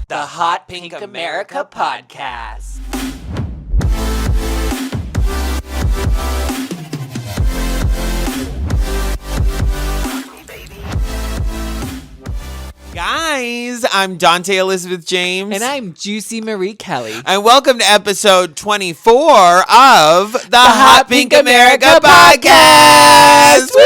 The Hot Pink America Podcast. Guys, I'm Dante Elizabeth James. And I'm Juicy Marie Kelly. And welcome to episode 24 of the Hot Pink America Podcast. Woo!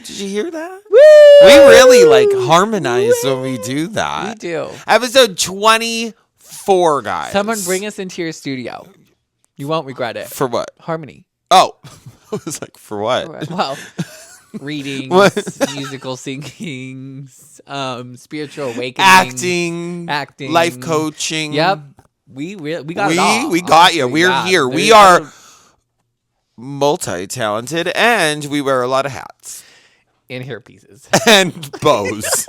Did you hear that? Woo! We really harmonize when we do that. We do. Episode 24, guys. Someone bring us into your studio. You won't regret it. For what? Harmony. Oh, I was like, for what? Well, readings, musical singings, spiritual awakening, acting, life coaching. Yep, we got it all. We got you. We're here. We are multi-talented, and we wear a lot of hats and hair pieces and bows.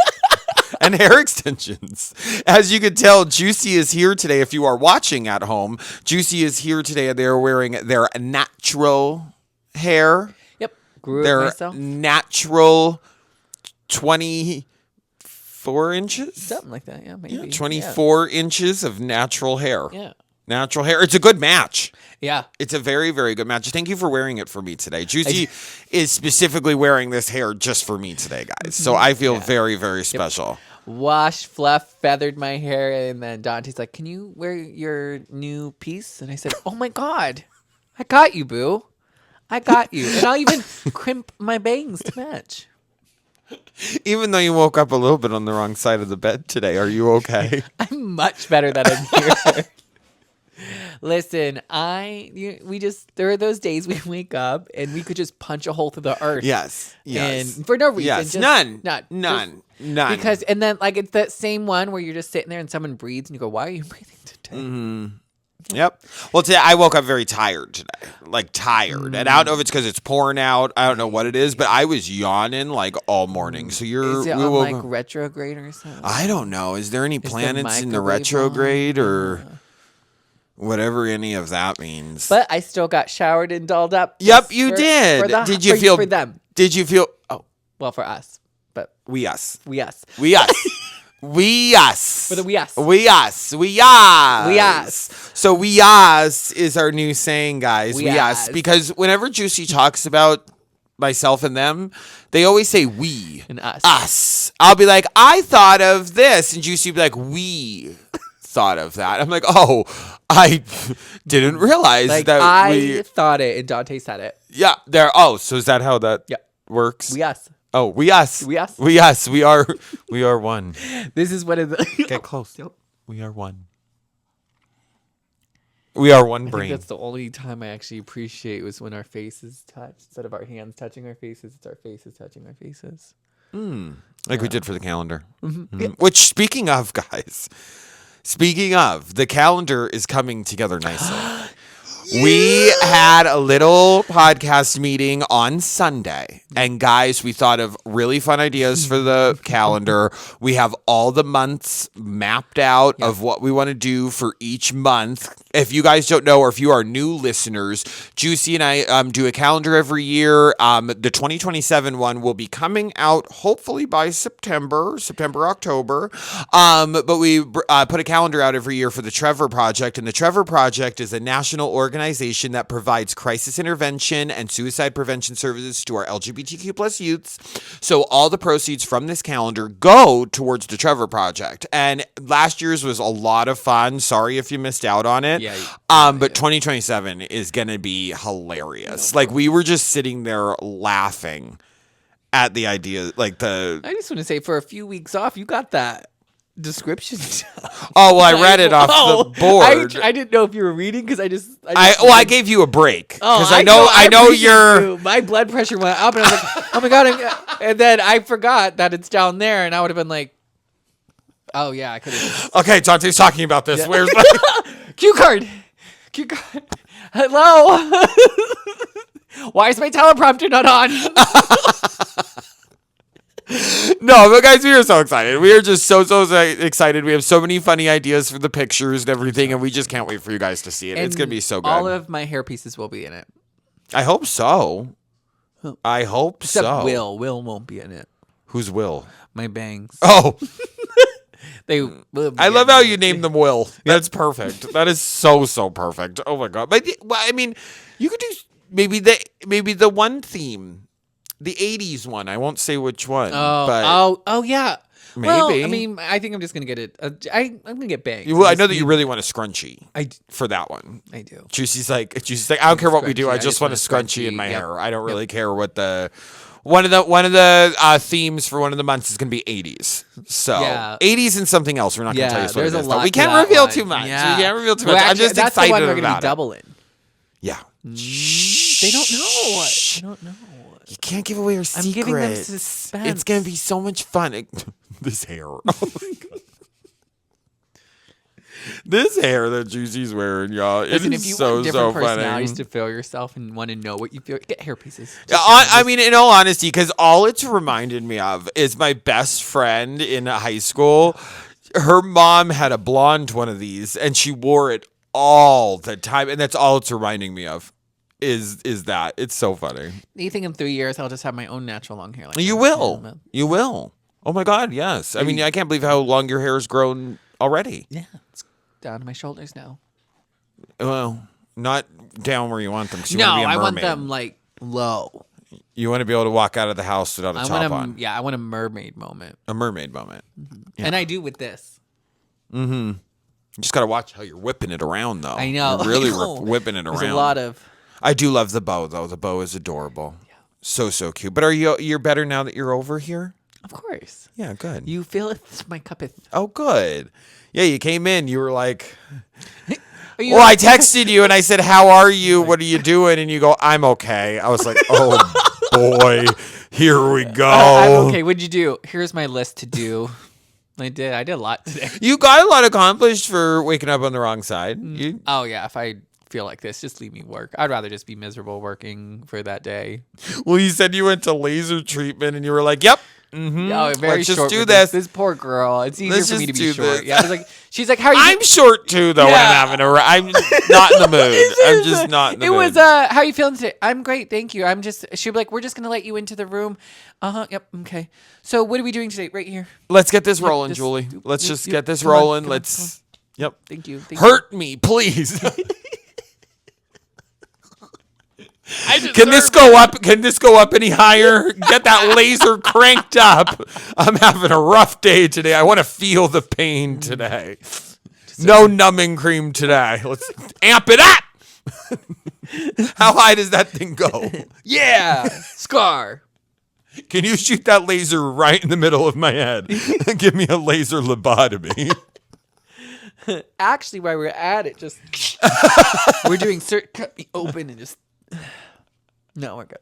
And hair extensions. As you can tell, Juicy is here today. If you are watching at home, Juicy is here today, and they're wearing their natural hair. Grew their myself. Natural 24 inches? Something like that, yeah, maybe. Yeah, 24 inches of natural hair. Yeah. Natural hair. It's a good match. Yeah. It's a very, very good match. Thank you for wearing it for me today. Juicy is specifically wearing this hair just for me today, guys. So I feel very, very special. Washed, fluff, feathered my hair, and then Dante's like, "Can you wear your new piece?" And I said, "Oh my God, I got you, boo. I got you. And I'll even crimp my bangs to match." Even though you woke up a little bit on the wrong side of the bed today, are you okay? I'm much better that I'm here. Listen, there are those days we wake up and we could just punch a hole through the earth. Yes. And for no reason. Yes. None. Because, and then like it's that same one where you're just sitting there and someone breathes and you go, "Why are you breathing today?" Mm-hmm. Yep. Well, today I woke up very tired today. Tired. And I don't know if it's because it's pouring out. I don't know what it is, but I was yawning all morning. So Is it on retrograde or something? I don't know. Is there any planets in the retrograde or whatever any of that means? But I still got showered and dolled up. Yep, you did. Did you feel for them? Did you feel? Oh, well, for us, but we us. We us. We us. We us. For the we us. We us. We us. We us. So we us is our new saying, guys. We us. us. Because whenever Juicy talks about myself and them, they always say we. And us. Us. I'll be like, I thought of this. And Juicy will be like, we thought of that. I'm like, oh, I didn't realize that I thought it and Dante said it. Yeah. So is that how that works? We us. Oh, we us. We us. We us. We are one. This is what it is. Get close. Yep. We are one. We are one brain. I think that's the only time I actually appreciate was when our faces touch. Instead of our hands touching our faces, it's our faces touching our faces. Like we did for the calendar. Mm-hmm. Yeah. Which, speaking of, guys, the calendar is coming together nicely. We had a little podcast meeting on Sunday, and guys, we thought of really fun ideas for the calendar. We have all the months mapped out of what we want to do for each month. If you guys don't know, or if you are new listeners, Juicy and I do a calendar every year. The 2027 one will be coming out hopefully by September, October. But we put a calendar out every year for the Trevor Project, and the Trevor Project is a national organization that provides crisis intervention and suicide prevention services to our LGBTQ plus youths. So all the proceeds from this calendar go towards the Trevor Project. And last year's was a lot of fun. Sorry if you missed out on it. But 2027 is going to be hilarious. We were just sitting there laughing at the idea. I just want to say, for a few weeks off, you got that description. Oh, well, I read it off the board. I didn't know if you were reading because I gave you a break because I know you're. My blood pressure went up, and I was like, "Oh my God!" And then I forgot that it's down there, and I would have been like, "Oh yeah, I could have." Okay, Dante's talking about this. Yeah. Where's my cue card? Hello. Why is my teleprompter not on? No, but guys, we are so excited. We are just so excited. We have so many funny ideas for the pictures and everything, and we just can't wait for you guys to see it. It's going to be so good. All of my hair pieces will be in it. I hope so. I hope Except so. Will won't be in it. Who's Will? My bangs. Oh, I love how you named them Will. That's perfect. That is so perfect. Oh my god! But I mean, you could do maybe the one theme, the '80s one. I won't say which one. Oh yeah. Maybe. Well, I mean, I think I'm just gonna get it. I'm gonna get bangs. Well, I know that you really want a scrunchie. For that one. I do. Juicy's like, I don't care what we do. I just want a scrunchie in my hair. I don't really care what the one of the themes for one of the months is going to be 80s. So 80s and something else. We're not going to tell you what it is. We can't reveal too much. Yeah. We can't reveal too much. Well, I'm just that's excited the one we're about be doubling. Yeah. They don't know. They don't know. You can't give away our secret. I'm giving them suspense. It's going to be so much fun. This hair. Oh my God. This hair that Juicy's wearing, y'all, it Listen, is if you so want different funny. personalities to feel yourself and want to know what you feel, get hair pieces. I mean, in all honesty, because all it's reminded me of is my best friend in high school. Her mom had a blonde one of these, and she wore it all the time, and that's all it's reminding me of. Is that it's so funny? You think in 3 years I'll just have my own natural long hair? Like You will. You will. Oh my God, yes. I mean, I can't believe how long your hair has grown already. Yeah, it's down to my shoulders now. Well, not down where you want them. 'Cause you No, want to be a I want mermaid. them like low. You want to be able to walk out of the house without a top on. Yeah, I want a mermaid moment. A mermaid moment. Yeah. And I do with this. Mm-hmm. You just got to watch how you're whipping it around, though. I know. You're really I know. whipping it around. There's a lot of... I do love the bow, though. The bow is adorable. Yeah. So cute. But you're better now that you're over here? Of course. Yeah, good. You feel it? My cup is... Oh, good. Yeah, you came in. You were like... Well, I texted you and I said, how are you? What are you doing? And you go, I'm okay. I was like, oh, boy. Here we go. I'm okay. What'd you do? Here's my list to do. I did a lot today. You got a lot accomplished for waking up on the wrong side. Oh, yeah. If I feel like this, just leave me work. I'd rather just be miserable working for that day. Well, you said you went to laser treatment and you were like, yep. Mm-hmm. Oh, very Let's short just do with this. This poor girl. It's easier Let's for me to just be do short. this. Yeah, I was like, she's like, how are you? I'm short too, though. Yeah. When I'm not in the mood. I'm just not in the mood. It was how are you feeling today? I'm great, thank you. She'll be like, we're just gonna let you into the room. Yep, okay. So what are we doing today? Right here. Let's get this rolling, Julie. Let's just get this come on, rolling. come on, Let's. come on. Yep. Thank you. Hurt me, please. Can this go up? Can this go up any higher? Get that laser cranked up. I'm having a rough day today. I want to feel the pain today. No numbing cream today. Let's amp it up. How high does that thing go? Yeah, Scar. Can you shoot that laser right in the middle of my head and give me a laser lobotomy? Actually, while we're at it, just we're doing cut me open and just. No, we're good.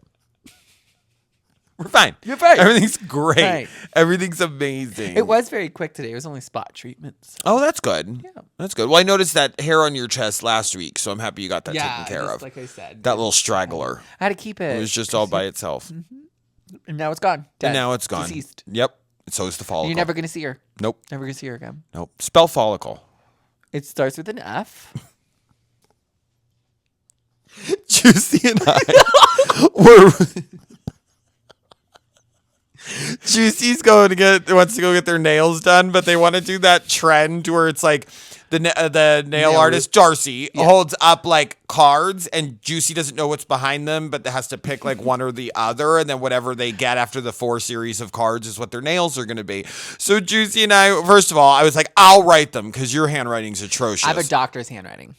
We're fine. You're fine. Everything's great. Fine. Everything's amazing. It was very quick today. It was only spot treatments. Oh, that's good. Yeah. That's good. Well, I noticed that hair on your chest last week, so I'm happy you got that taken care just of. like I said. That little straggler. I had to keep it. It was just all by itself. And now it's gone. Dead. And now it's gone. Deceased. Yep. So is the follicle. You're never going to see her. Nope. Never going to see her again. Nope. Spell follicle. It starts with an F. Juicy and I were... Juicy's wants to go get their nails done, but they want to do that trend where it's like the nail artist Darcy holds up like cards, and Juicy doesn't know what's behind them, but has to pick like one or the other, and then whatever they get after the 4 series of cards is what their nails are going to be. So Juicy and I, first of all, I was like, I'll write them because your handwriting's atrocious. I have a doctor's handwriting.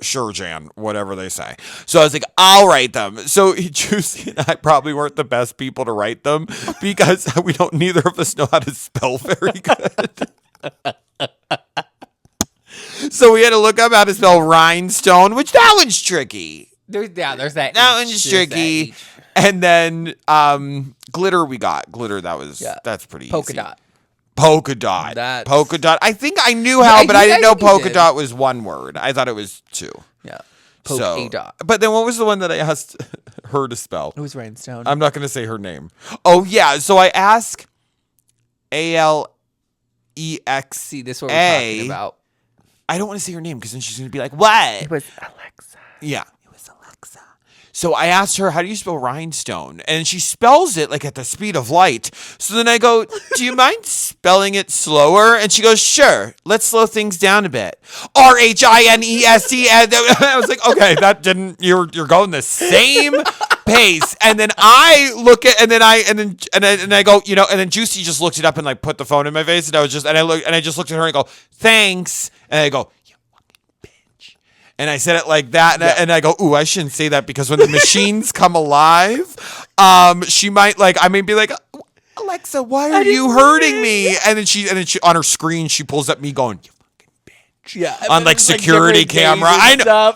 Sure, Jan, whatever they say. So I was like, I'll write them. So Juicy and I probably weren't the best people to write them because neither of us know how to spell very good. So we had to look up how to spell rhinestone, which that one's tricky. There's that. That one's tricky. And then glitter we got. Glitter, that's pretty Polka easy. dot. Polka dot. That's... Polka dot. I think I knew how, but I didn't know polka did. dot was one word. I thought it was 2. Yeah. Polka dot. But then what was the one that I asked her to spell? It was rhinestone. I'm not going to say her name. Oh, yeah. So I asked Alexa. See, this is what we're talking about. I don't want to say her name because then she's going to be like, what? It was Alexa. Yeah. It was Alexa. So I asked her, how do you spell rhinestone? And she spells it like at the speed of light. So then I go, do you mind spelling it slower? And she goes, sure. Let's slow things down a bit. RHINEST. And I was like, okay, that didn't, you're going the same pace. And then I look at, and then I go, and then Juicy just looked it up and like put the phone in my face. And I just looked at her and I go, thanks. And I go, and I said it like that, and I go, ooh, I shouldn't say that because when the machines come alive, she might I may be like, Alexa, why are you hurting me? And then she on her screen she pulls up me going, you fucking bitch. Yeah, on like security camera. I know.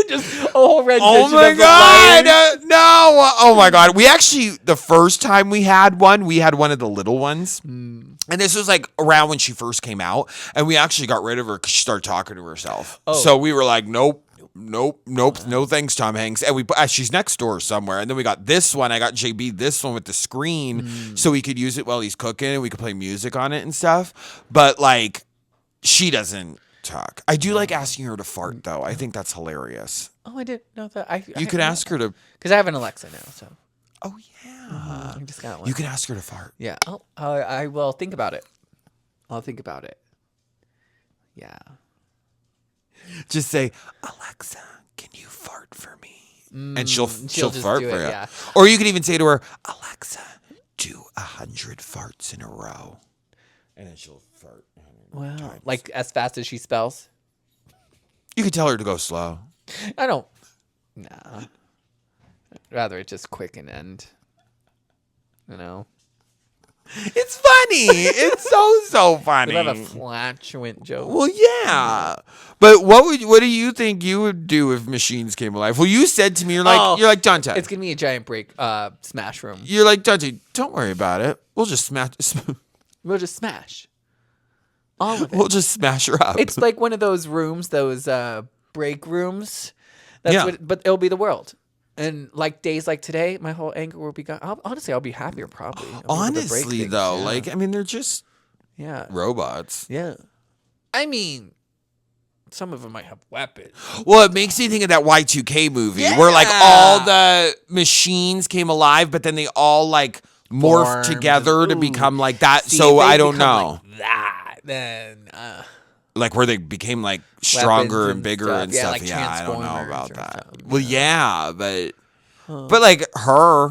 Just a whole rendition. Oh my god, no! Oh my god, we actually the first time we had one of the little ones. And this was like around when she first came out, and we actually got rid of her because she started talking to herself. Oh. So we were like, nope, no thanks, Tom Hanks. And she's next door somewhere. And then we got this one. I got JB this one with the screen, so we could use it while he's cooking, and we could play music on it and stuff. But like, she doesn't talk. I do like asking her to fart though. I think that's hilarious. Oh, I didn't know that. You could ask her to, because I have an Alexa now. So. Oh yeah, I just got one. You can ask her to fart. Yeah. Oh, I will think about it. I'll think about it. Yeah. Just say, Alexa, can you fart for me? And she'll fart for you. Yeah. Or you could even say to her, Alexa, do 100 farts in a row, and then she'll fart. Wow. Times. Like as fast as she spells. You could tell her to go slow. I don't. Nah. Rather it just quick and end. It's funny. It's so funny. We love a flatulent joke. Well, yeah. But what do you think you would do if machines came alive? Well, you said to me, you're like Dante. It's gonna be a giant smash room. You're like, Dante, don't worry about it. We'll just smash. We'll just smash. All of it. We'll just smash her up. It's like one of those rooms, those break rooms. But it'll be the world. And like days like today, my whole anger will be gone. Honestly, I'll be happier probably. Honestly, though, they're just robots. Yeah. I mean, some of them might have weapons. Well, it makes me think of that Y2K movie where like all the machines came alive, but then they all like morphed together to become like that. See, so I don't know. Like that, then like where they became like stronger and bigger and stuff. Like I don't know about that. Something. Well, yeah, but like her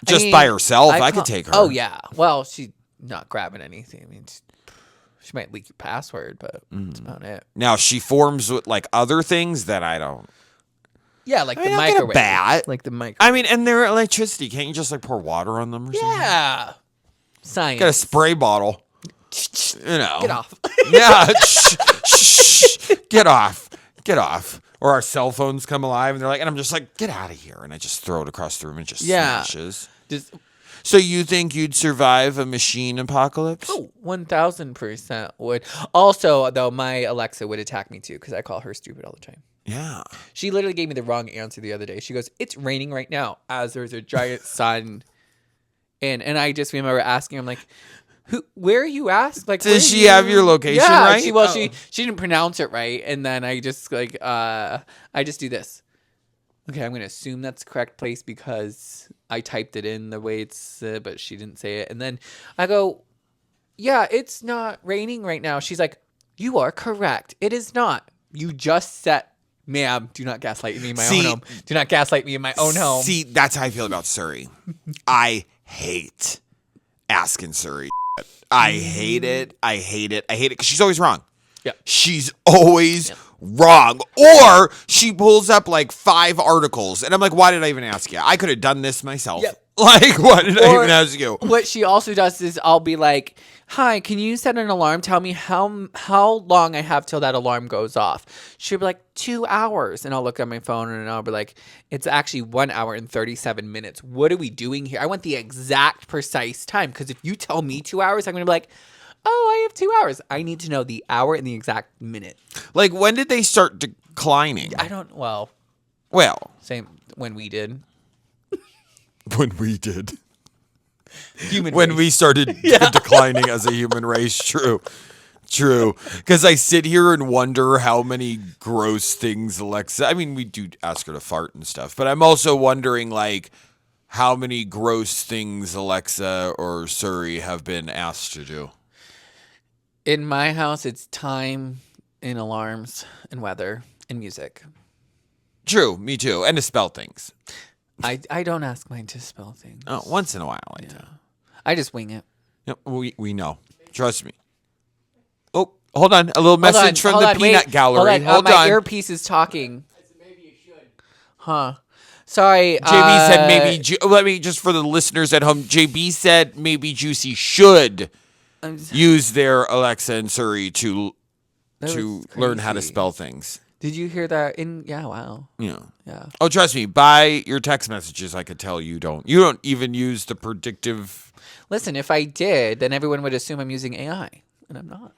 just by herself, I could take her. Oh yeah. Well, she's not grabbing anything. I mean, she might leak your password, but that's about it. Now she forms with like other things that I don't. Yeah, like the microwave. Bat. Like the microwave. I mean, and their electricity. Can't you just like pour water on them or something? Yeah. Science. Got a spray bottle. Get off. Yeah. Get off. Or our cell phones come alive and they're like, and I'm just like, get out of here. And I just throw it across the room and it just smashes. So you think you'd survive a machine apocalypse? Oh, 1,000% would. Also, though, my Alexa would attack me too because I call her stupid all the time. Yeah. She literally gave me the wrong answer the other day. She goes, it's raining right now as there's a giant sun. And I just remember asking, I'm like, where are you asked? Like, does she have your location right? She didn't pronounce it right. And then I just I just do this. Okay, I'm going to assume that's the correct place because I typed it in the way it's, but she didn't say it. And then I go, yeah, it's not raining right now. She's like, you are correct. It is not. You just said, ma'am, do not gaslight me in my own home. Do not gaslight me in my own home. See, that's how I feel about Suri. I hate asking Suri. I hate it. I hate it because she's always wrong. Yeah. She's always wrong. Or she pulls up like 5 articles and I'm like, why did I even ask you? I could have done this myself. Yep. Like, why did I even ask you? What she also does is I'll be like, hi, can you set an alarm? Tell me how long I have till that alarm goes off. She'll be like 2 hours. And I'll look at my phone and I'll be like, it's actually 1 hour and 37 minutes. What are we doing here? I want the exact precise time. Because if you tell me 2 hours, I'm going to be like, oh, I have 2 hours. I need to know the hour and the exact minute. Like, when did they start declining? I don't, well, same when we did. When we did. When we started declining as a human race, true. True. Because I sit here and wonder how many gross things Alexa. I mean, we do ask her to fart and stuff, but I'm also wondering, like, how many gross things Alexa or Siri have been asked to do. In my house, it's time and alarms and weather and music. True. Me too. And to spell things. I don't ask mine to spell things. Oh, once in a while, I do. I just wing it. Yep, we know. Trust me. Oh, hold on. A little message from the peanut gallery. Hold on. My earpiece is talking. Maybe you should. Huh. Sorry. JB said maybe. Let me just for the listeners at home. JB said maybe Juicy should use their Alexa and Siri to learn how to spell things. Did you hear that? Wow. Yeah. Yeah. Oh, trust me. By your text messages, I could tell you don't. You don't even use the predictive. Listen, if I did, then everyone would assume I'm using AI, and I'm not.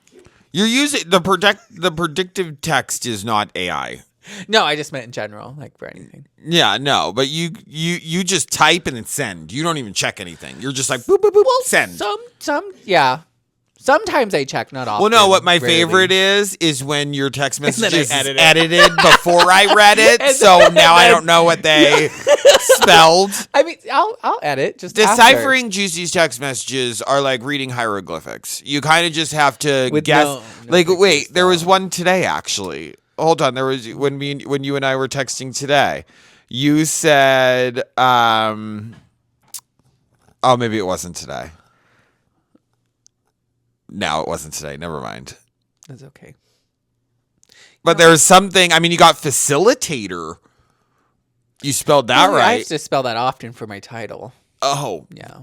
You're using the predictive text is not AI. No, I just meant in general, like for anything. Yeah, no, but you just type and then send. You don't even check anything. You're just like boop boop boop. Send. Yeah. Sometimes I check, not often. Well, no, what my favorite is when your text message is edited before I read it. So now I don't know what they spelled. I mean, I'll edit. Just deciphering Juicy's text messages are like reading hieroglyphics. You kind of just have to guess. Wait, there was one today actually. Hold on, there was when you and I were texting today. You said, oh, maybe it wasn't today. No, it wasn't today. Never mind. That's okay. But there's something. I mean, you got facilitator. You spelled that right. I have to spell that often for my title. Oh. Yeah.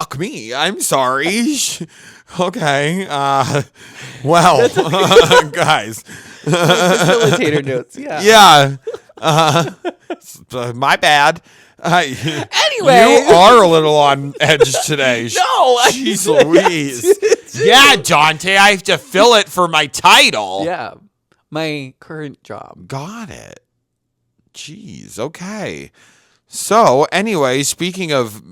Fuck me. I'm sorry. Okay. Well, guys. Facilitator notes. Yeah. Yeah. My bad. Anyway, you are a little on edge today. No, jeez Louise. Yeah, Dante, I have to fill it for my title. Yeah, my current job. Got it. Jeez. Okay. So, anyway, speaking of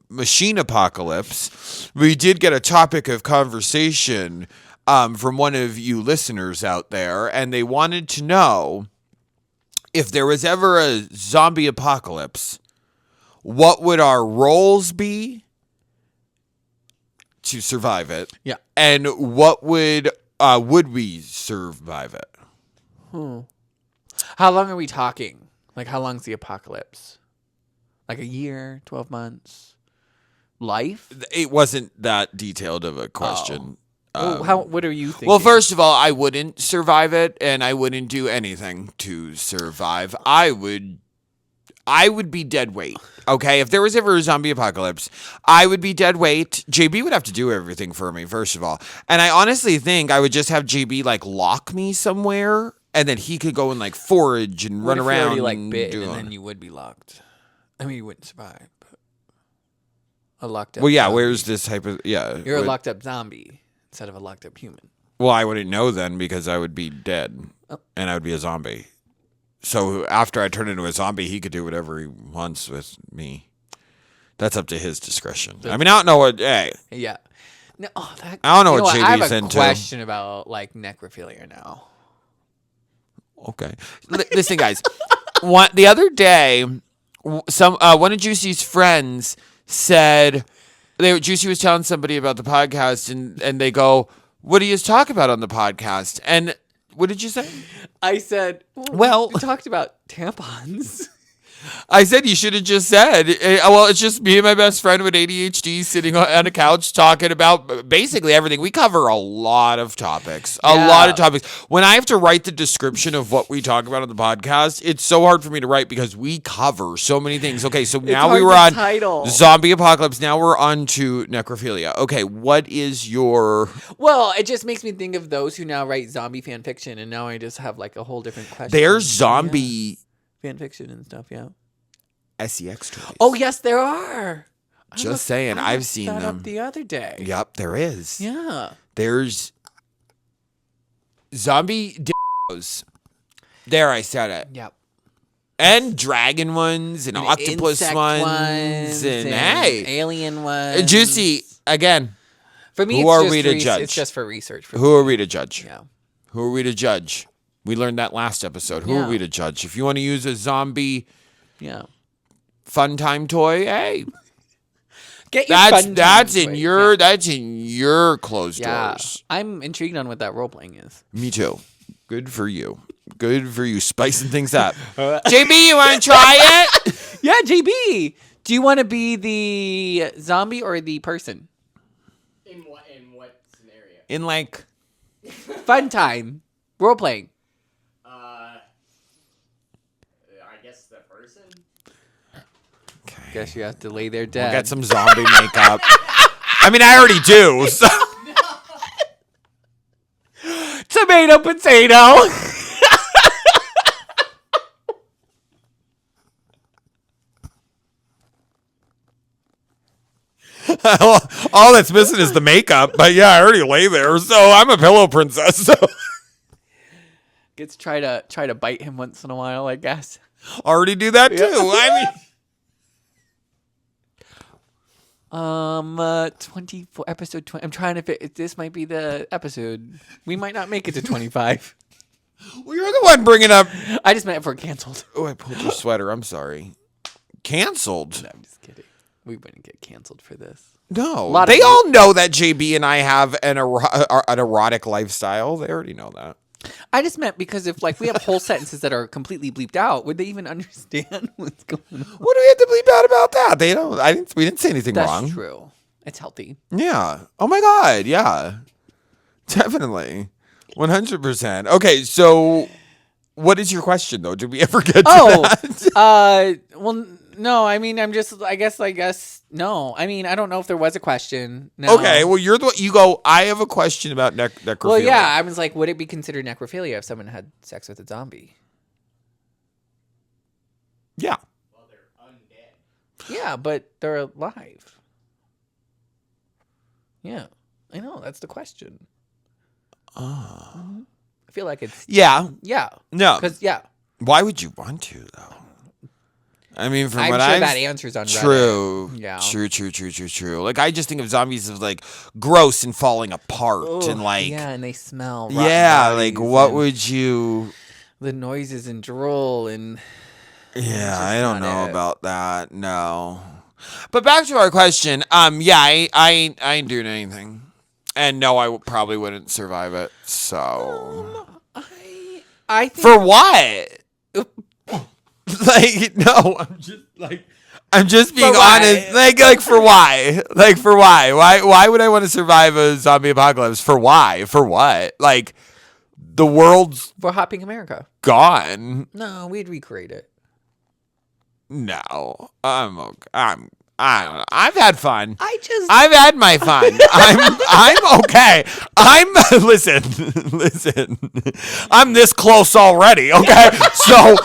machine apocalypse, we did get a topic of conversation from one of you listeners out there, and they wanted to know if there was ever a zombie apocalypse. What would our roles be to survive it? Yeah. And what would we survive it? How long are we talking? Like, how long's the apocalypse? Like a year, 12 months? Life? It wasn't that detailed of a question. What are you thinking? Well, first of all, I wouldn't survive it, and I wouldn't do anything to survive. I would be dead weight. Okay, if there was ever a zombie apocalypse, I would be dead weight. JB would have to do everything for me, first of all. And I honestly think I would just have JB like lock me somewhere, and then he could go and like forage and run around. Already, like bit, and then you would be locked. I mean, you wouldn't survive. But a locked up. Well, yeah. zombie. Where's this type of You're a locked up zombie instead of a locked up human. Well, I wouldn't know then because I would be dead, and I would be a zombie. So after I turn into a zombie, he could do whatever he wants with me. That's up to his discretion. I mean, I don't know what. Hey. Yeah. No, I don't know what JB's I have a into. question about like necrophilia now. Okay. Listen, guys. The other day, one of Juicy's friends said Juicy was telling somebody about the podcast, and they go, "What do you talk about on the podcast?" And what did you say? I said, well, we talked about tampons. I said you should have just said, well, it's just me and my best friend with ADHD sitting on a couch talking about basically everything. We cover a lot of topics, a lot of topics. When I have to write the description of what we talk about on the podcast, it's so hard for me to write because we cover so many things. Okay, so now we were on zombie apocalypse. Now we're on to necrophilia. Okay, what is your... Well, it just makes me think of those who now write zombie fan fiction, and now I just have like a whole different question. There's zombie... Yeah. Fan fiction and stuff, yeah. SEX toys. Oh, yes, there are. Just saying, I've seen them. Up the other day. Yep, there is. Yeah. There's zombie dildos. There, I said it. Yep. And dragon ones and octopus ones and hey, alien ones. Juicy. again, For me, who it's are just we to judge? It's just for research. For Who are we to judge? Yeah. Who are we to judge? We learned that last episode. Who are we to judge? If you want to use a zombie fun time toy, hey. Get your that's in your closed doors. I'm intrigued on what that role playing is. Me too. Good for you. Good for you. Spicing things up. JB, you want to try it? Yeah, JB. Do you want to be the zombie or the person? In what scenario? In like fun time role playing. I guess the person. Okay. Guess you have to lay there dead. We'll get some zombie makeup. I mean, I already do. So. Tomato, potato. All that's missing is the makeup. But yeah, I already lay there, so I'm a pillow princess. So. Gets try to bite him once in a while, I guess. Already do that too. I mean, 24 episode 20. I'm trying to fit. This might be the episode. We might not make it to 25. Well, you're the one bringing up. I just meant for canceled. Oh, I pulled your sweater. I'm sorry. Canceled? No, I'm just kidding. We wouldn't get canceled for this. No. They all know that JB and I have an erotic lifestyle. They already know that. I just meant because if we have whole sentences that are completely bleeped out, would they even understand what's going on? What do we have to bleep out about that? They don't. We didn't say anything wrong. That's true. It's healthy. Yeah. Oh my God. Yeah. Definitely. 100%. Okay. So, what is your question though? Did we ever get to that? Well, no. I mean, I guess. No. I mean, I don't know if there was a question. No. Okay. Well, you go. I have a question about necrophilia. Well, yeah. I was like, would it be considered necrophilia if someone had sex with a zombie? Yeah. Well, they're undead. Yeah, but they're alive. Yeah, I know. That's the question. I feel like it's Yeah. No. Because Why would you want to though? I mean, from I'm what sure that answers on Reddit. True. Yeah. True. Like, I just think of zombies as like gross and falling apart and like. Yeah, and they smell. Yeah, like what would you? The noises and drool and. Yeah, I don't know about that. No. But back to our question. Yeah, I ain't doing anything, and no, I probably wouldn't survive it. So. I think For what? Like, no, I'm just being honest. Like for why? Like for why? Why would I want to survive a zombie apocalypse? For why? For what? Like, the world's for Hot Pink America. gone. No, we'd recreate it. No, I'm okay. I don't know. I've had fun. I've had my fun. I'm okay. Listen. I'm this close already. Okay, so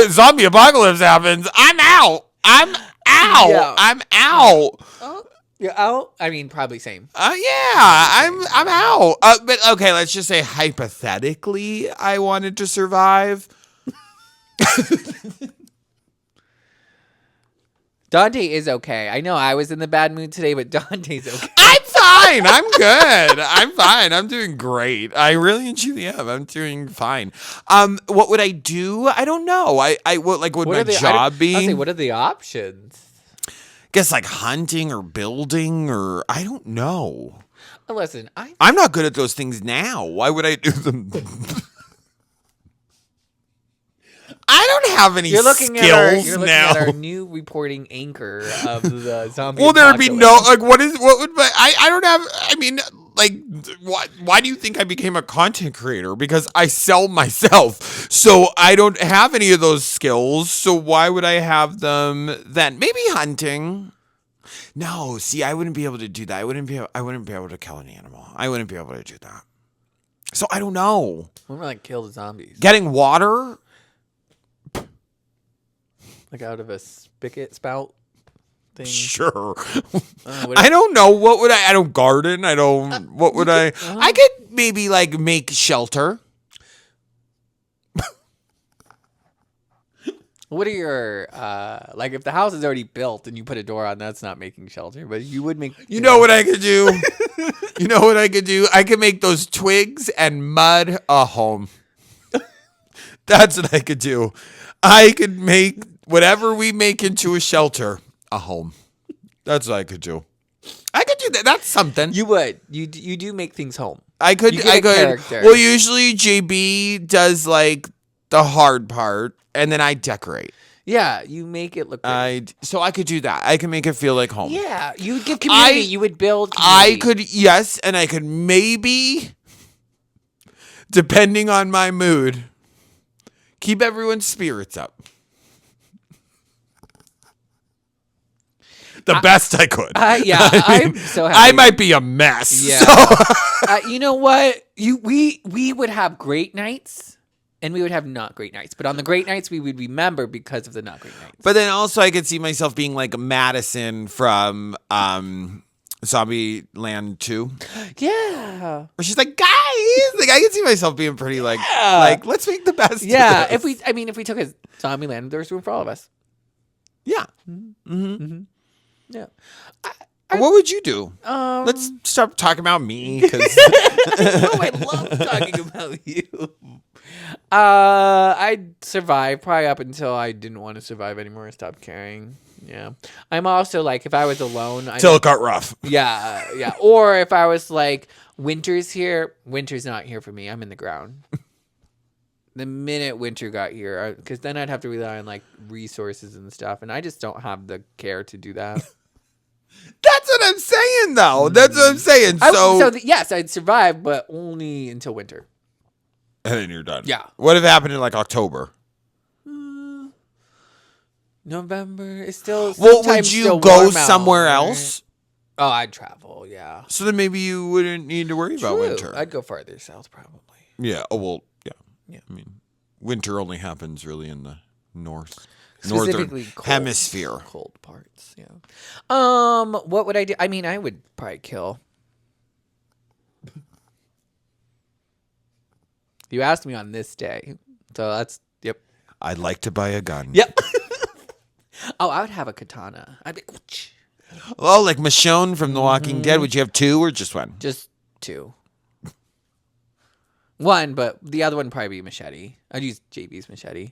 zombie apocalypse happens. I'm out. Yeah. I'm out. Oh, you're out. I mean, probably same. I'm out. But okay, let's just say hypothetically, I wanted to survive. Dante is okay. I know I was in the bad mood today, but Dante's okay. I'm fine. I'm good. I'm fine. I'm doing great. I really and truly am. I'm doing fine. What would I do? I don't know. Would my job be? I'll say, what are the options? Guess like hunting or building or I don't know. Listen, I'm not good at those things now. Why would I do them? I don't have any skills you're looking now. at our new reporting anchor of the zombie. Well, there'd be no like. What would my? I don't have. I mean, like, why do you think I became a content creator? Because I sell myself, so I don't have any of those skills. So why would I have them then? Maybe hunting. No, see, I wouldn't be able to do that. I wouldn't be able to kill an animal. I wouldn't be able to do that. So I don't know. When we kill the zombies, Getting water. like out of a spigot spout thing. Sure. I don't know. What would I don't garden. I don't. What would I? I could maybe like make shelter. What are your like if the house is already built and you put a door on, that's not making shelter, but you would make. You know what I could do? You know what I could do? I could make those twigs and mud a home. That's what I could do. I could make whatever we make into a shelter a home. That's what I could do. I could do that. That's something. You would. You do make things home. I could. You get I a could. character. Well, usually JB does like the hard part, and then I decorate. Yeah, you make it look pretty. So I could do that. I can make it feel like home. Yeah, you would give community. You would build I community. could, yes, and I could maybe, depending on my mood, keep everyone's spirits up. The best I could. Yeah, I'm so happy. I might be a mess. Yeah. So. You know what? We would have great nights. And we would have not great nights. But on the great nights, we would remember because of the not great nights. But then also I could see myself being like Madison from Zombieland 2. Yeah. Where she's like, guys! Like I could see myself being pretty like let's make the best Yeah. of this. If we took a Zombieland, there's room for all of us. Yeah. Yeah. What would you do? Let's stop talking about me because I love talking about you. I'd survive probably up until I didn't want to survive anymore and stopped caring. Yeah. I'm also like, if I was alone, till it got rough. Yeah. Or if I was like, winter's here, winter's not here for me. I'm in the ground. The minute winter got here, because then I'd have to rely on like resources and stuff, and I just don't have the care to do that. That's what I'm saying, though. That's what I'm saying. Yes, I'd survive, but only until winter. And then you're done. Yeah. What if it happened in like October? November is still. Well, would sometimes you still go warm out, somewhere right? else? Oh, I'd travel. Yeah. So then maybe you wouldn't need to worry about True. winter. I'd go farther south, probably. Yeah. Oh well. Yeah. Yeah. I mean, winter only happens really in the northern Specifically cold, hemisphere. cold parts. Yeah. What would I do? I mean, I would probably kill. You asked me on this day, so that's yep. I'd like to buy a gun. Yep. Oh, I would have a katana. I'd be Oh, like Michonne from The Walking Dead. Would you have two or just one? just 2. One, but the other one would probably be machete. I'd use JB's machete.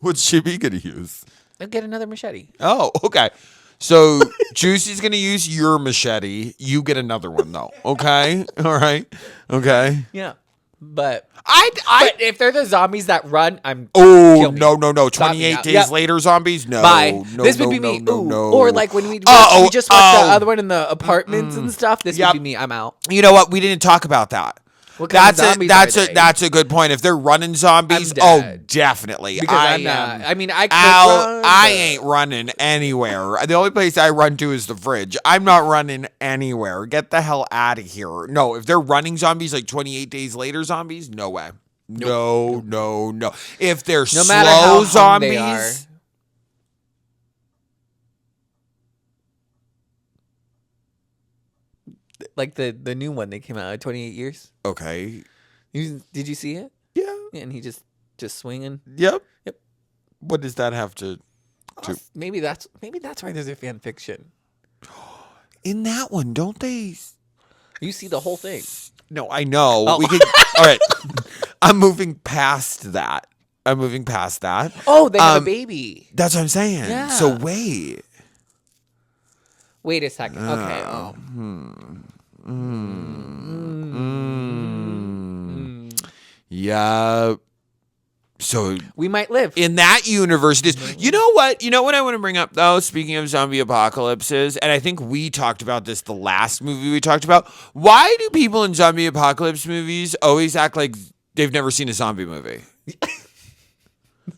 What's she be gonna use? I'd get another machete. Oh, okay. So Juicy's gonna use your machete. You get another one though. Okay. All right. Okay. Yeah. But But if they're the zombies that run, I'm oh kill me. no. Stop me 28 now. days Yep. later, zombies. No. Bye. No. This no, would be no, me. No. Ooh. No. Or like when we Oh, just watched the oh. other one in the apartments and stuff. This Yep. would be me. I'm out. You know what? We didn't talk about that. What kind of That's zombies that's are they? that's a good point. If they're running zombies, I'm oh, dead. definitely. Because I'm am not. I mean, I could out. run, I but- ain't running anywhere. The only place I run to is the fridge. I'm not running anywhere. Get the hell out of here. No, if they're running zombies like 28 days later zombies, no way. No. If they're No matter how slow hung they are. zombies, Like the new one they came out at 28 years. okay. Did you see it? Yeah. And he just swinging. Yep. Yep. What does that have to? Maybe that's why there's a fan fiction. In that one, don't they? You see the whole thing. No, I know. Oh. We could. All right. I'm moving past that. Oh, they have a baby. That's what I'm saying. Yeah. So wait. Wait a second. Okay. Yeah. So We might live. in that universe, it is. You know what? You know what I want to bring up though. Speaking of zombie apocalypses, and I think we talked about this the last movie we talked about. Why do people in zombie apocalypse movies always act like they've never seen a zombie movie?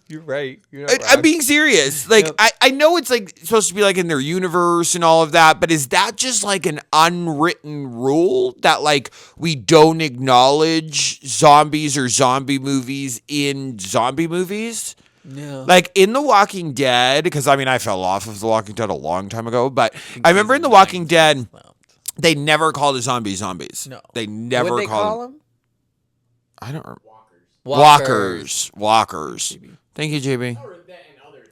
You're right. I'm being serious. Like, Yep. I know it's like supposed to be like in their universe and all of that, but is that just like an unwritten rule that like we don't acknowledge zombies or zombie movies in zombie movies? No. Like in The Walking Dead, because I mean I fell off of The Walking Dead a long time ago, but I remember in The Walking Dead they never called the zombies zombies. No. They never What'd they called call them. them? I don't remember. Walkers. Walkers. JB. Thank you, JB. Or that and others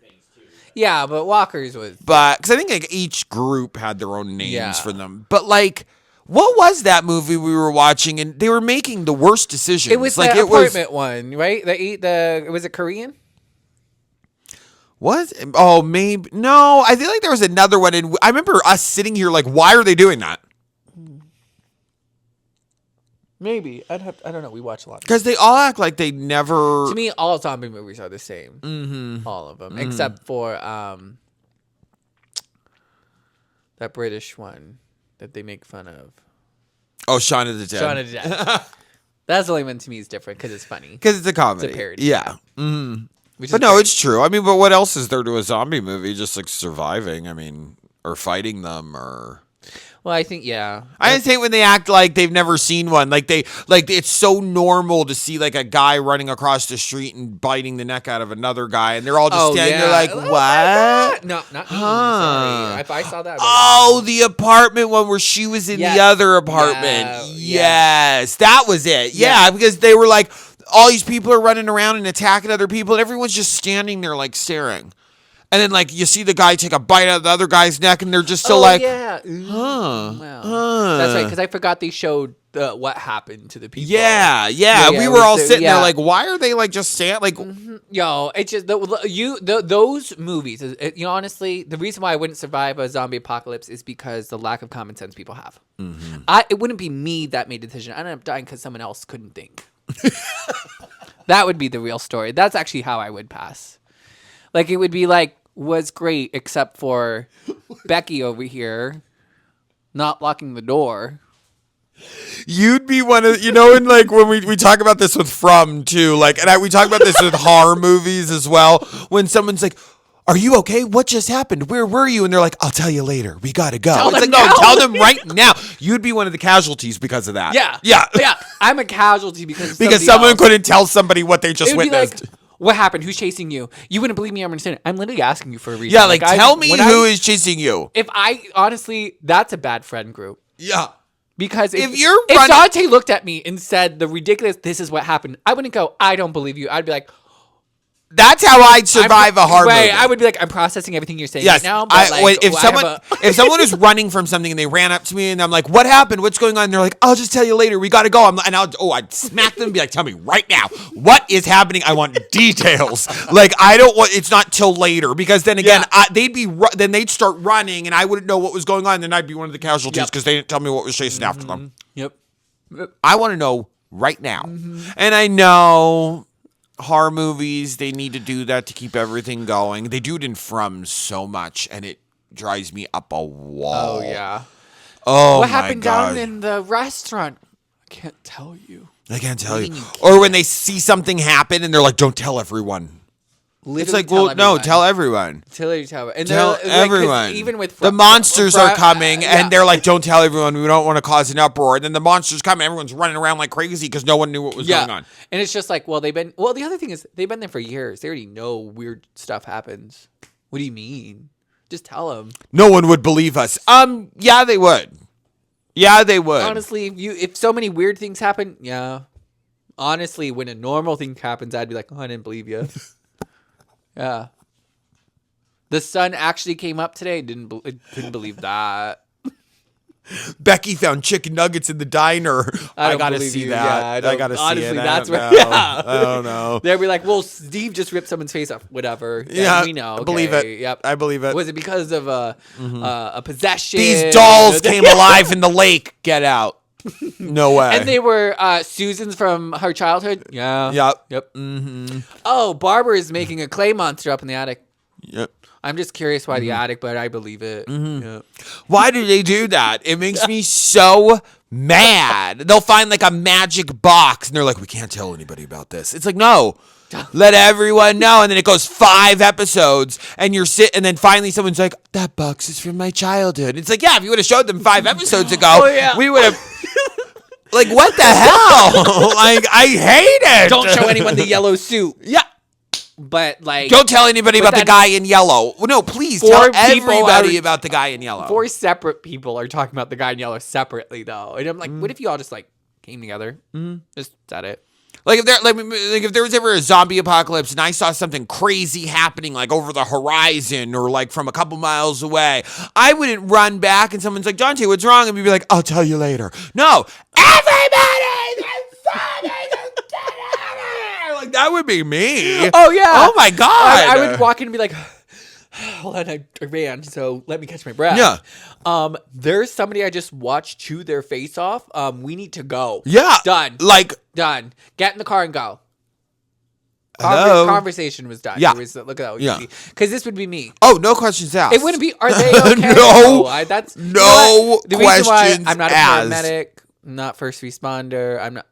Yeah, but Walkers was. But because I think like each group had their own names Yeah. for them. But like, what was that movie we were watching? And they were making the worst decisions. It was like the it was apartment one, right? Was it Korean? what? Oh, maybe no. I feel like there was another one, and I remember us sitting here like, why are they doing that? Maybe. I don't know. We watch a lot. Because they all act like they never. To me, all zombie movies are the same. Mm-hmm. All of them, except for that British one that they make fun of. Oh, Shaun of the Dead. Shaun of the Dead. That's the only one to me is different because it's funny. Because it's a comedy. It's a parody. Yeah. Mm-hmm. Which But is no, great. it's true. I mean, but what else is there to a zombie movie? Just like surviving. I mean, or fighting them, or. Well, I think I just hate when they act like they've never seen one. Like it's so normal to see like a guy running across the street and biting the neck out of another guy, and they're all just standing there like, Oh my what? God. No, not me. Huh. Sorry. If I saw that. I'd be like, Oh, the apartment one where she was in Yes. the other apartment. Yeah. Yes, that was it. Yeah, because they were like, all these people are running around and attacking other people, and everyone's just standing there like staring. And then like you see the guy take a bite out of the other guy's neck, and they're just still like, yeah. huh. Wow. That's right, because I forgot they showed what happened to the people. Yeah. Yeah, We it were was all the- sitting there yeah. like, why are they like just standing? Like, Yo, it's just those movies. Honestly, the reason why I wouldn't survive a zombie apocalypse is because the lack of common sense people have. Mm-hmm. It wouldn't be me that made the decision. I ended up dying because someone else couldn't think. That would be the real story. That's actually how I would pass. Like it would be like was great except for Becky over here not locking the door. you'd be one of, and like when we talk about this with From too, like, and we talk about this with horror movies as well. When someone's like, are you okay? What just happened? Where were you? And they're like, I'll tell you later. We gotta go. Tell It's them like, no, now. tell them right now. You'd be one of the casualties because of that. Yeah. Yeah. I'm a casualty because Because somebody someone else. couldn't tell somebody what they It just would be witnessed. like, what happened? Who's chasing you? You wouldn't believe me. I'm understanding. I'm literally asking you for a reason. yeah, like tell me who is chasing you. If I honestly, that's a bad friend group. Yeah. Because if you're if running- Dante looked at me and said the ridiculous, this is what happened, I wouldn't go, I don't believe you. I'd be like, That's how I'd survive a horror movie. I would be like, I'm processing everything you're saying Yes, right now. But if I someone have if someone is running from something and they ran up to me and I'm like, what happened? What's going on? And they're like, I'll just tell you later. We got to go. I'd smack them and be like, tell me right now what is happening. I want details. Like I don't want. It's not till later because then again, then they'd start running and I wouldn't know what was going on. Then I'd be one of the casualties Yep. because they didn't tell me what was chasing after them. Yep. I want to know right now, and I know. Horror movies, they need to do that to keep everything going. They do it in From so much, and it drives me up a wall. Oh yeah. Oh, What my happened God. down in the restaurant? I can't tell you. I can't tell you. mean you Or when they see something happen, and they're like, "Don't tell everyone." Literally It's like, tell well, no, everyone. tell everyone. Tell and Tell they're, like, 'cause everyone. even with the monsters are coming, yeah. and they're like, "Don't tell everyone. We don't want to cause an uproar." And then the monsters come, and everyone's running around like crazy because no one knew what was going on. And it's just like, well, the other thing is they've been there for years. They already know weird stuff happens. What do you mean? Just tell them. No one would believe us. Yeah, they would. Yeah, they would. Honestly, if so many weird things happen, yeah. Honestly, when a normal thing happens, I'd be like, oh, I didn't believe you. Yeah. The sun actually came up today. Couldn't believe that. Becky found chicken nuggets in the diner. I don't gotta believe see you. that. Yeah, I gotta see it. honestly, that's I what. don't know. Yeah. I don't know. They'll be like, well, Steve just ripped someone's face off. Whatever. Yeah, we know. I believe Okay, it. Yep. I believe it. Was it because of a possession? These dolls came alive in the lake. Get out. No way. And they were Susan's from her childhood. Yeah. Yep. Yep. Oh, Barbara is making a clay monster up in the attic. Yep. I'm just curious why the attic, but I believe it. Yep. Why do they do that? It makes me so mad. They'll find like a magic box and they're like, we can't tell anybody about this. It's like, no, let everyone know. And then it goes 5 episodes and and then finally someone's like, that box is from my childhood. It's like, yeah, if you would have showed them 5 episodes ago, Oh, yeah. we would have. Like, what the hell? Like, I hate it. Don't show anyone the yellow suit. Yeah. But like, Don't tell anybody But about the then- guy in yellow. Well, no, please 4 tell people everybody are- about the guy in yellow. 4 separate people are talking about the guy in yellow separately, though. And I'm like, what if you all just like came together? Just said it. Like if there was ever a zombie apocalypse and I saw something crazy happening like over the horizon or like from a couple miles away, I wouldn't run back and someone's like, Dante, what's wrong? And we'd be like, I'll tell you later. No, everybody, the zombies are dead. Like that would be me. Oh yeah. Oh my God. I would walk in and be like, hold on, I ran, so let me catch my breath. Yeah. There's somebody I just watched chew their face off. We need to go. Yeah. Done. Like, Done. Get in the car and go. hello? Conversation was done. Yeah. Look at that. Yeah. Because this would be me. Oh, no questions asked. It wouldn't be. Are they okay? No. That's No the reason why questions I'm not a asked. paramedic. I'm not first responder.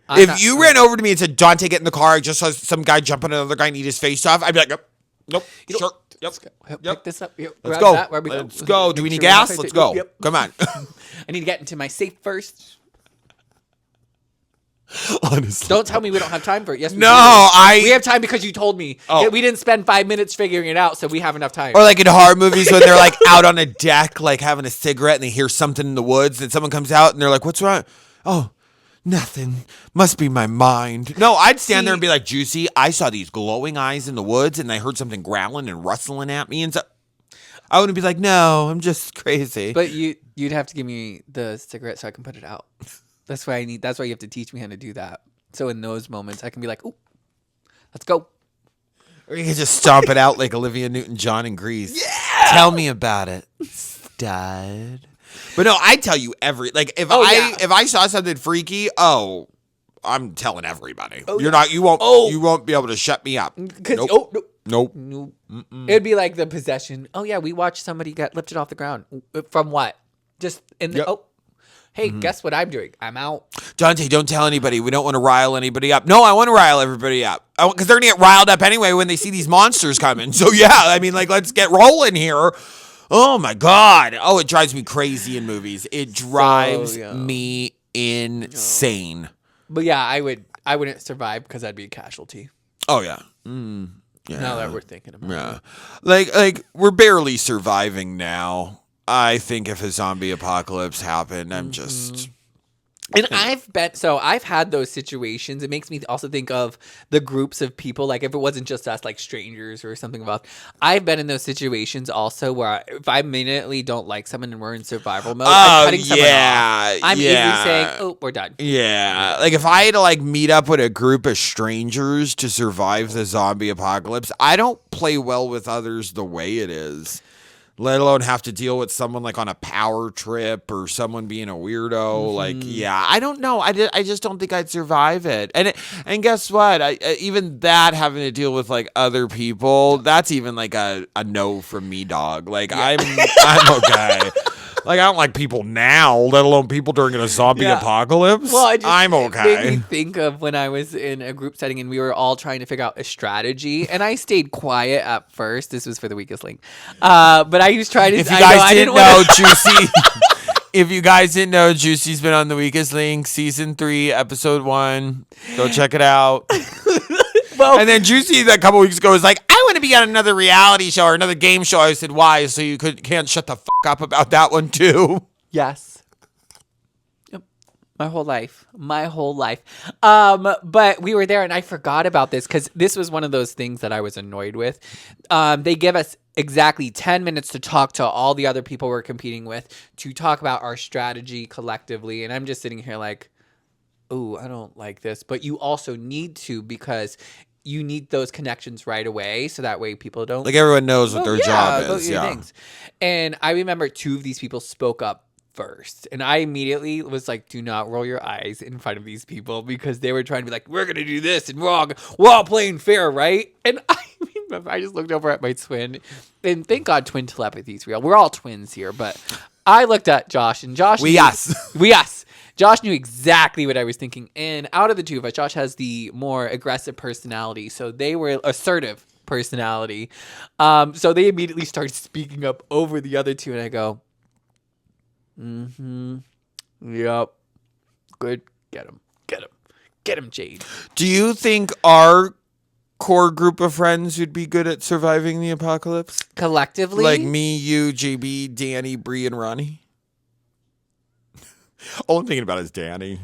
If you ran over to me and said, Dante, get in the car, I just saw some guy jump on another guy and eat his face off, I'd be like, nope, sure. Yep. Pick this up. Yep. Let's grab go. that. Where we Let's go. Do we Make need sure we're not gas? Let's crazy. go. Yep. Come on. I need to get into my safe first. Honestly. Don't tell me we don't have time for it. Yes, we No, do. We have time because you told me. Oh. We didn't spend 5 minutes figuring it out, so we have enough time. Or like in horror movies when they're like out on a deck, like having a cigarette and they hear something in the woods and someone comes out and they're like, what's wrong? Oh, nothing. Must be my mind. No, I'd stand there and be like, Juicy, I saw these glowing eyes in the woods and I heard something growling and rustling at me. And so I wouldn't be like, no, I'm just crazy. But you'd have to give me the cigarette so I can put it out. That's why you have to teach me how to do that. So in those moments, I can be like, "Ooh, let's go." Or you can just stomp it out like Olivia Newton-John in Grease. Yeah! Tell me about it, stud. But no, I tell you if I saw something freaky, I'm telling everybody. You won't be able to shut me up. Nope. It'd be like the possession. Oh yeah, we watched somebody get lifted off the ground. From what? Just in the Hey, guess what I'm doing? I'm out. Dante, don't tell anybody. We don't want to rile anybody up. No, I want to rile everybody up. Because they're going to get riled up anyway when they see these monsters coming. So, yeah, I mean, like, let's get rolling here. Oh, my God. Oh, it drives me crazy in movies. It drives me insane. But, yeah, I wouldn't survive because I'd be a casualty. Oh, yeah. Yeah. Now that we're thinking about it. Like, we're barely surviving now. I think if a zombie apocalypse happened, I'm just... And I've had those situations. It makes me also think of the groups of people, like if it wasn't just us, like strangers or something involved. I've been in those situations also where if I immediately don't like someone and we're in survival mode, I'm cutting someone off. I'm easily saying, oh, we're done. Yeah. Like if I had to like meet up with a group of strangers to survive the zombie apocalypse, I don't play well with others the way it is. Let alone have to deal with someone like on a power trip or someone being a weirdo. Like, yeah, I don't know. I just don't think I'd survive it. And guess what? Even that having to deal with like other people, that's even like a no from me, dog. Like I'm okay. Like I don't like people now, let alone people during a zombie apocalypse. Well, I'm okay. It made me think of when I was in a group setting and we were all trying to figure out a strategy. And I stayed quiet at first. This was for the weakest link. But I was trying to. If you guys didn't know, Juicy. If you guys didn't know, Juicy's been on The Weakest Link, season 3, episode 1. Go check it out. Well, and then Juicy a couple weeks ago was like, I want to be on another reality show or another game show. I said, why? So you can't shut the fuck up about that one too. Yes. Yep. My whole life. But we were there and I forgot about this because this was one of those things that I was annoyed with. They give us exactly 10 minutes to talk to all the other people we're competing with to talk about our strategy collectively. And I'm just sitting here like, ooh, I don't like this. But you also need to because you need those connections right away. So that way people don't. Like everyone knows what their job is. Yeah. Things. And I remember 2 of these people spoke up first. And I immediately was like, do not roll your eyes in front of these people because they were trying to be like, we're going to do this and we're all playing fair, right? And I remember I just looked over at my twin and thank God twin telepathy is real. We're all twins here, but I looked at Josh and Josh. We us. Josh knew exactly what I was thinking. And out of the 2 of us, Josh has the more aggressive personality. So they were assertive personality. So they immediately started speaking up over the other 2. And I go, yep. Good. Get him, Jade. Do you think our core group of friends would be good at surviving the apocalypse? Collectively? Like me, you, JB, Danny, Bree, and Ronnie? All I'm thinking about is Danny.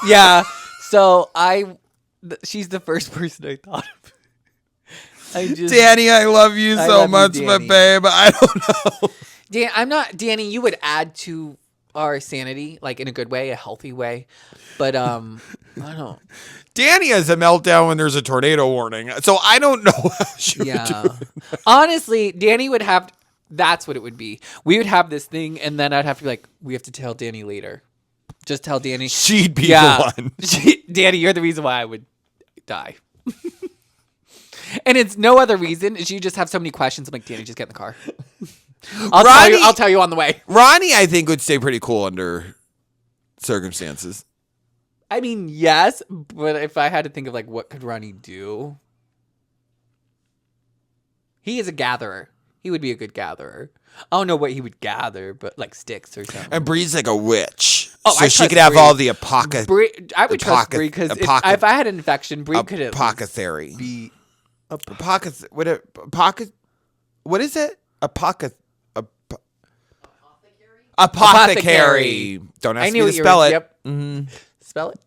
Yeah. So she's the first person I thought of. I just Danny, I love you I so love you, much, but Danny. babe, I don't know. Dan, I'm not Danny. You would add to our sanity, like in a good way, a healthy way. But I don't. Danny has a meltdown when there's a tornado warning, so I don't know how she would do Yeah. it. Honestly, Danny would have. That's what it would be. We would have this thing, and then I'd have to be like, we have to tell Danny later. Just tell Danny. She'd be Yeah, the one. Danny, you're the reason why I would die. And it's no other reason. You just have so many questions. I'm like, Danny, just get in the car. I'll tell you on the way. Ronnie, I think, would stay pretty cool under circumstances. I mean, yes, but if I had to think of like what could Ronnie do, he is a gatherer. He would be a good gatherer. I don't know what he would gather, but like sticks or something. And Bree's like a witch, Oh, so I she trust could have Bree. all the apoca. I would trust Bree because if I had an infection, Bree could have Apothecary. be What is it? Apothecary? Apothecary. Don't ask I me knew to what you spell were. it. Yep. Mm-hmm. Spell it.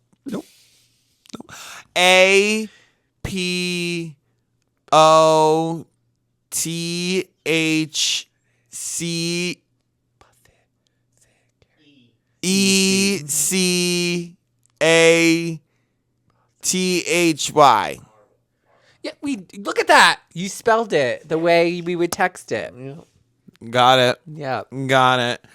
APOTHCATHY. Yeah, we look at that. You spelled it the way we would text it. Got it. Yeah. Got it.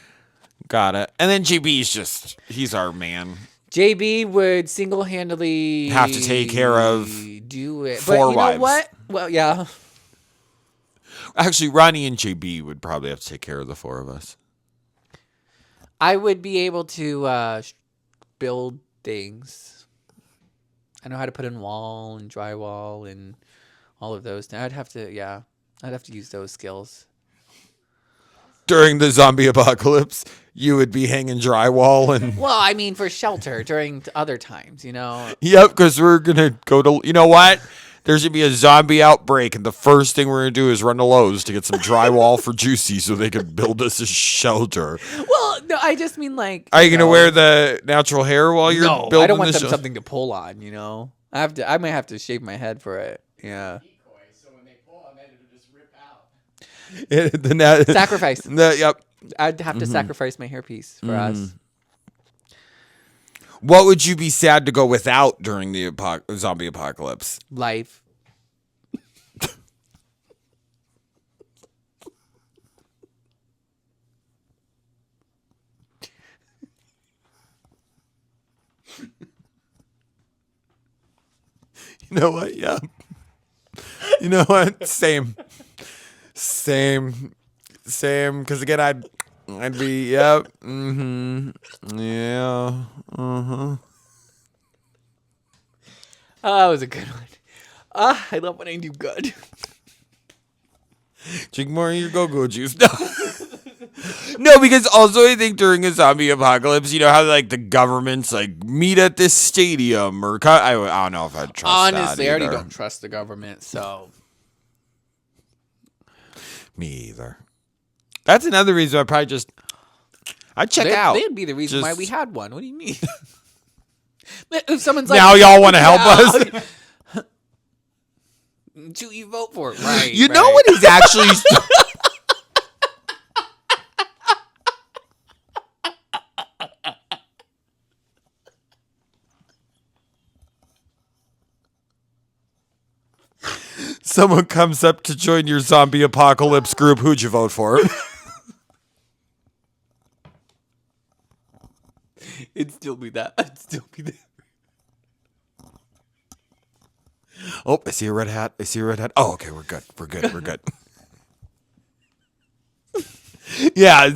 And then JB's he's our man. JB would single-handedly Have to take care of do it. four But you wives. know what? Well, yeah. Actually, Ronnie and JB would probably have to take care of the four of us. I would be able to build things. I know how to put in wall and drywall and all of those. I'd have to use those skills. During the zombie apocalypse, you would be hanging drywall and... Well, I mean, for shelter during other times, you know. Yep, because we're going to go to... You know what? There's going to be a zombie outbreak, and the first thing we're going to do is run to Lowe's to get some drywall for Juicy so they can build us a shelter. Well, no, I just mean like... Are you going to wear the natural hair while you're building I don't want this them something to pull on, you know. I might have to shave my head for it. Yeah. Decoy, so when they pull on that, it'll just rip out. Sacrifice. Yep. I'd have to sacrifice my hairpiece for us. What would you be sad to go without during the zombie apocalypse? Life. You know what? Yeah. You know what? Same. Because again, I'd be, yep. Mm-hmm. Yeah. Uh-huh. Oh, that was a good one. I love when I do good. Drink more of your go-go juice. No. No, because also I think during a zombie apocalypse, you know how like the government's like meet at this stadium or I don't know if I'd trust Honestly, that I already either. don't trust the government, so. Me either. That's another reason I'd check out. They'd be the reason why Just- we had one. What do you mean? If someone's like, Now y'all want to help us? Do you vote for it? Right. You know right. what is actually... Someone comes up to join your zombie apocalypse group. Who'd you vote for? It'd still be that. It'd still be that. Oh, I see a red hat. Oh, okay, we're good. Yeah,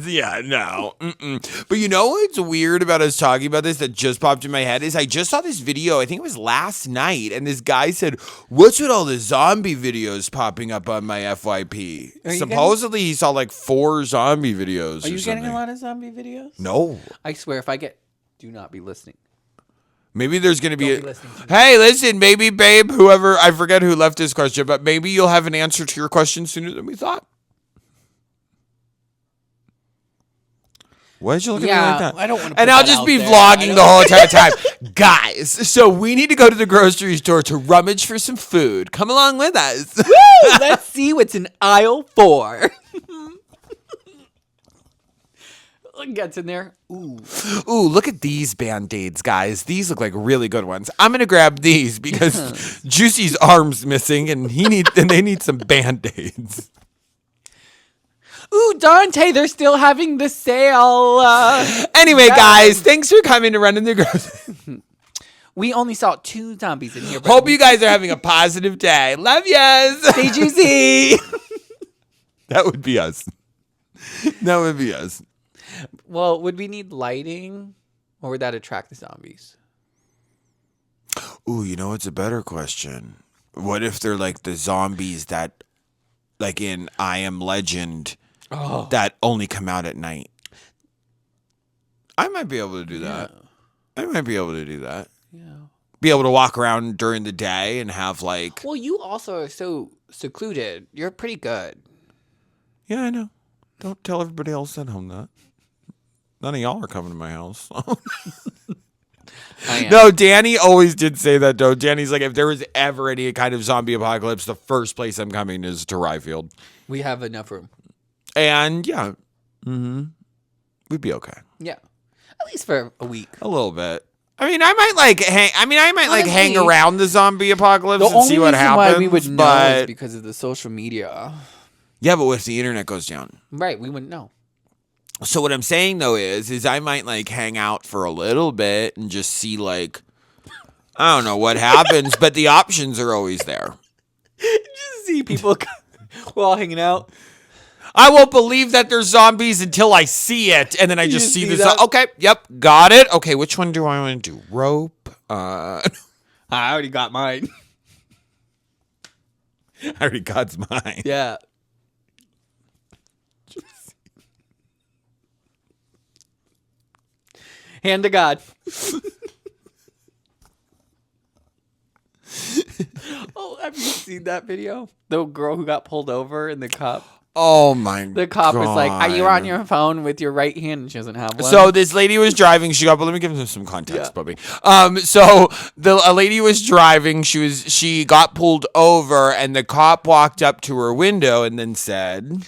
no. Mm-mm. But you know what's weird about us talking about this that just popped in my head is I just saw this video, I think it was last night, and this guy said, what's with all the zombie videos popping up on my FYP? Are you Supposedly he saw like 4 zombie videos. Are you getting something. a lot of zombie videos? No. I swear, if I get, do not be listening. Maybe there's going to be Don't be listening to me. Hey, listen, maybe, babe, whoever, I forget who left this question, but maybe you'll have an answer to your question sooner than we thought. Why did you look at me like that? I don't want to. And I'll just be vlogging the whole entire time. Guys, so we need to go to the grocery store to rummage for some food. Come along with us. Woo! Let's see what's in aisle 4. Gets in there. Ooh, look at these Band-Aids, guys. These look like really good ones. I'm gonna grab these because Juicy's arm's missing, and they need some Band-Aids. Ooh, Dante, they're still having the sale. Anyway, guys, thanks for coming to Running the Grocery. We only saw 2 zombies in here. Hope you guys are having a positive day. Love yas. Stay juicy. That would be us. That would be us. Well, would we need lighting, or would that attract the zombies? Ooh, you know what's a better question? What if they're like the zombies that, like in I Am Legend, that only come out at night? I might be able to do that. Yeah. I might be able to do that. Yeah. Be able to walk around during the day and have like... Well, you also are so secluded. You're pretty good. Yeah, I know. Don't tell everybody else at home that. None of y'all are coming to my house. No, Danny always did say that, though. Danny's like, if there was ever any kind of zombie apocalypse, the first place I'm coming is to Ryfield. We have enough room. And, yeah. We'd be okay. Yeah. At least for a week. A little bit. I mean, I might Honestly, hang around the zombie apocalypse The and see only what reason happens. why we would know but is because of the social media. yeah, but what if the internet goes down? Right, we wouldn't know. So what I'm saying though is I might like hang out for a little bit and just see like, I don't know what happens, but the options are always there. Just see people we're all hanging out. I won't believe that there's zombies until I see it, and then I just see this. that? Okay, yep, got it. Okay, which one do I want to do? Rope. I already got mine. I already got mine. Yeah. Hand to God. Oh, have you seen that video? The girl who got pulled over in the cop. Oh my god. The cop was like, "Are you on your phone with your right hand?" And she doesn't have one. So this lady was driving. She got. But let me give them some context, Yeah. Bubby. So a lady was driving. She got pulled over, and the cop walked up to her window and then said,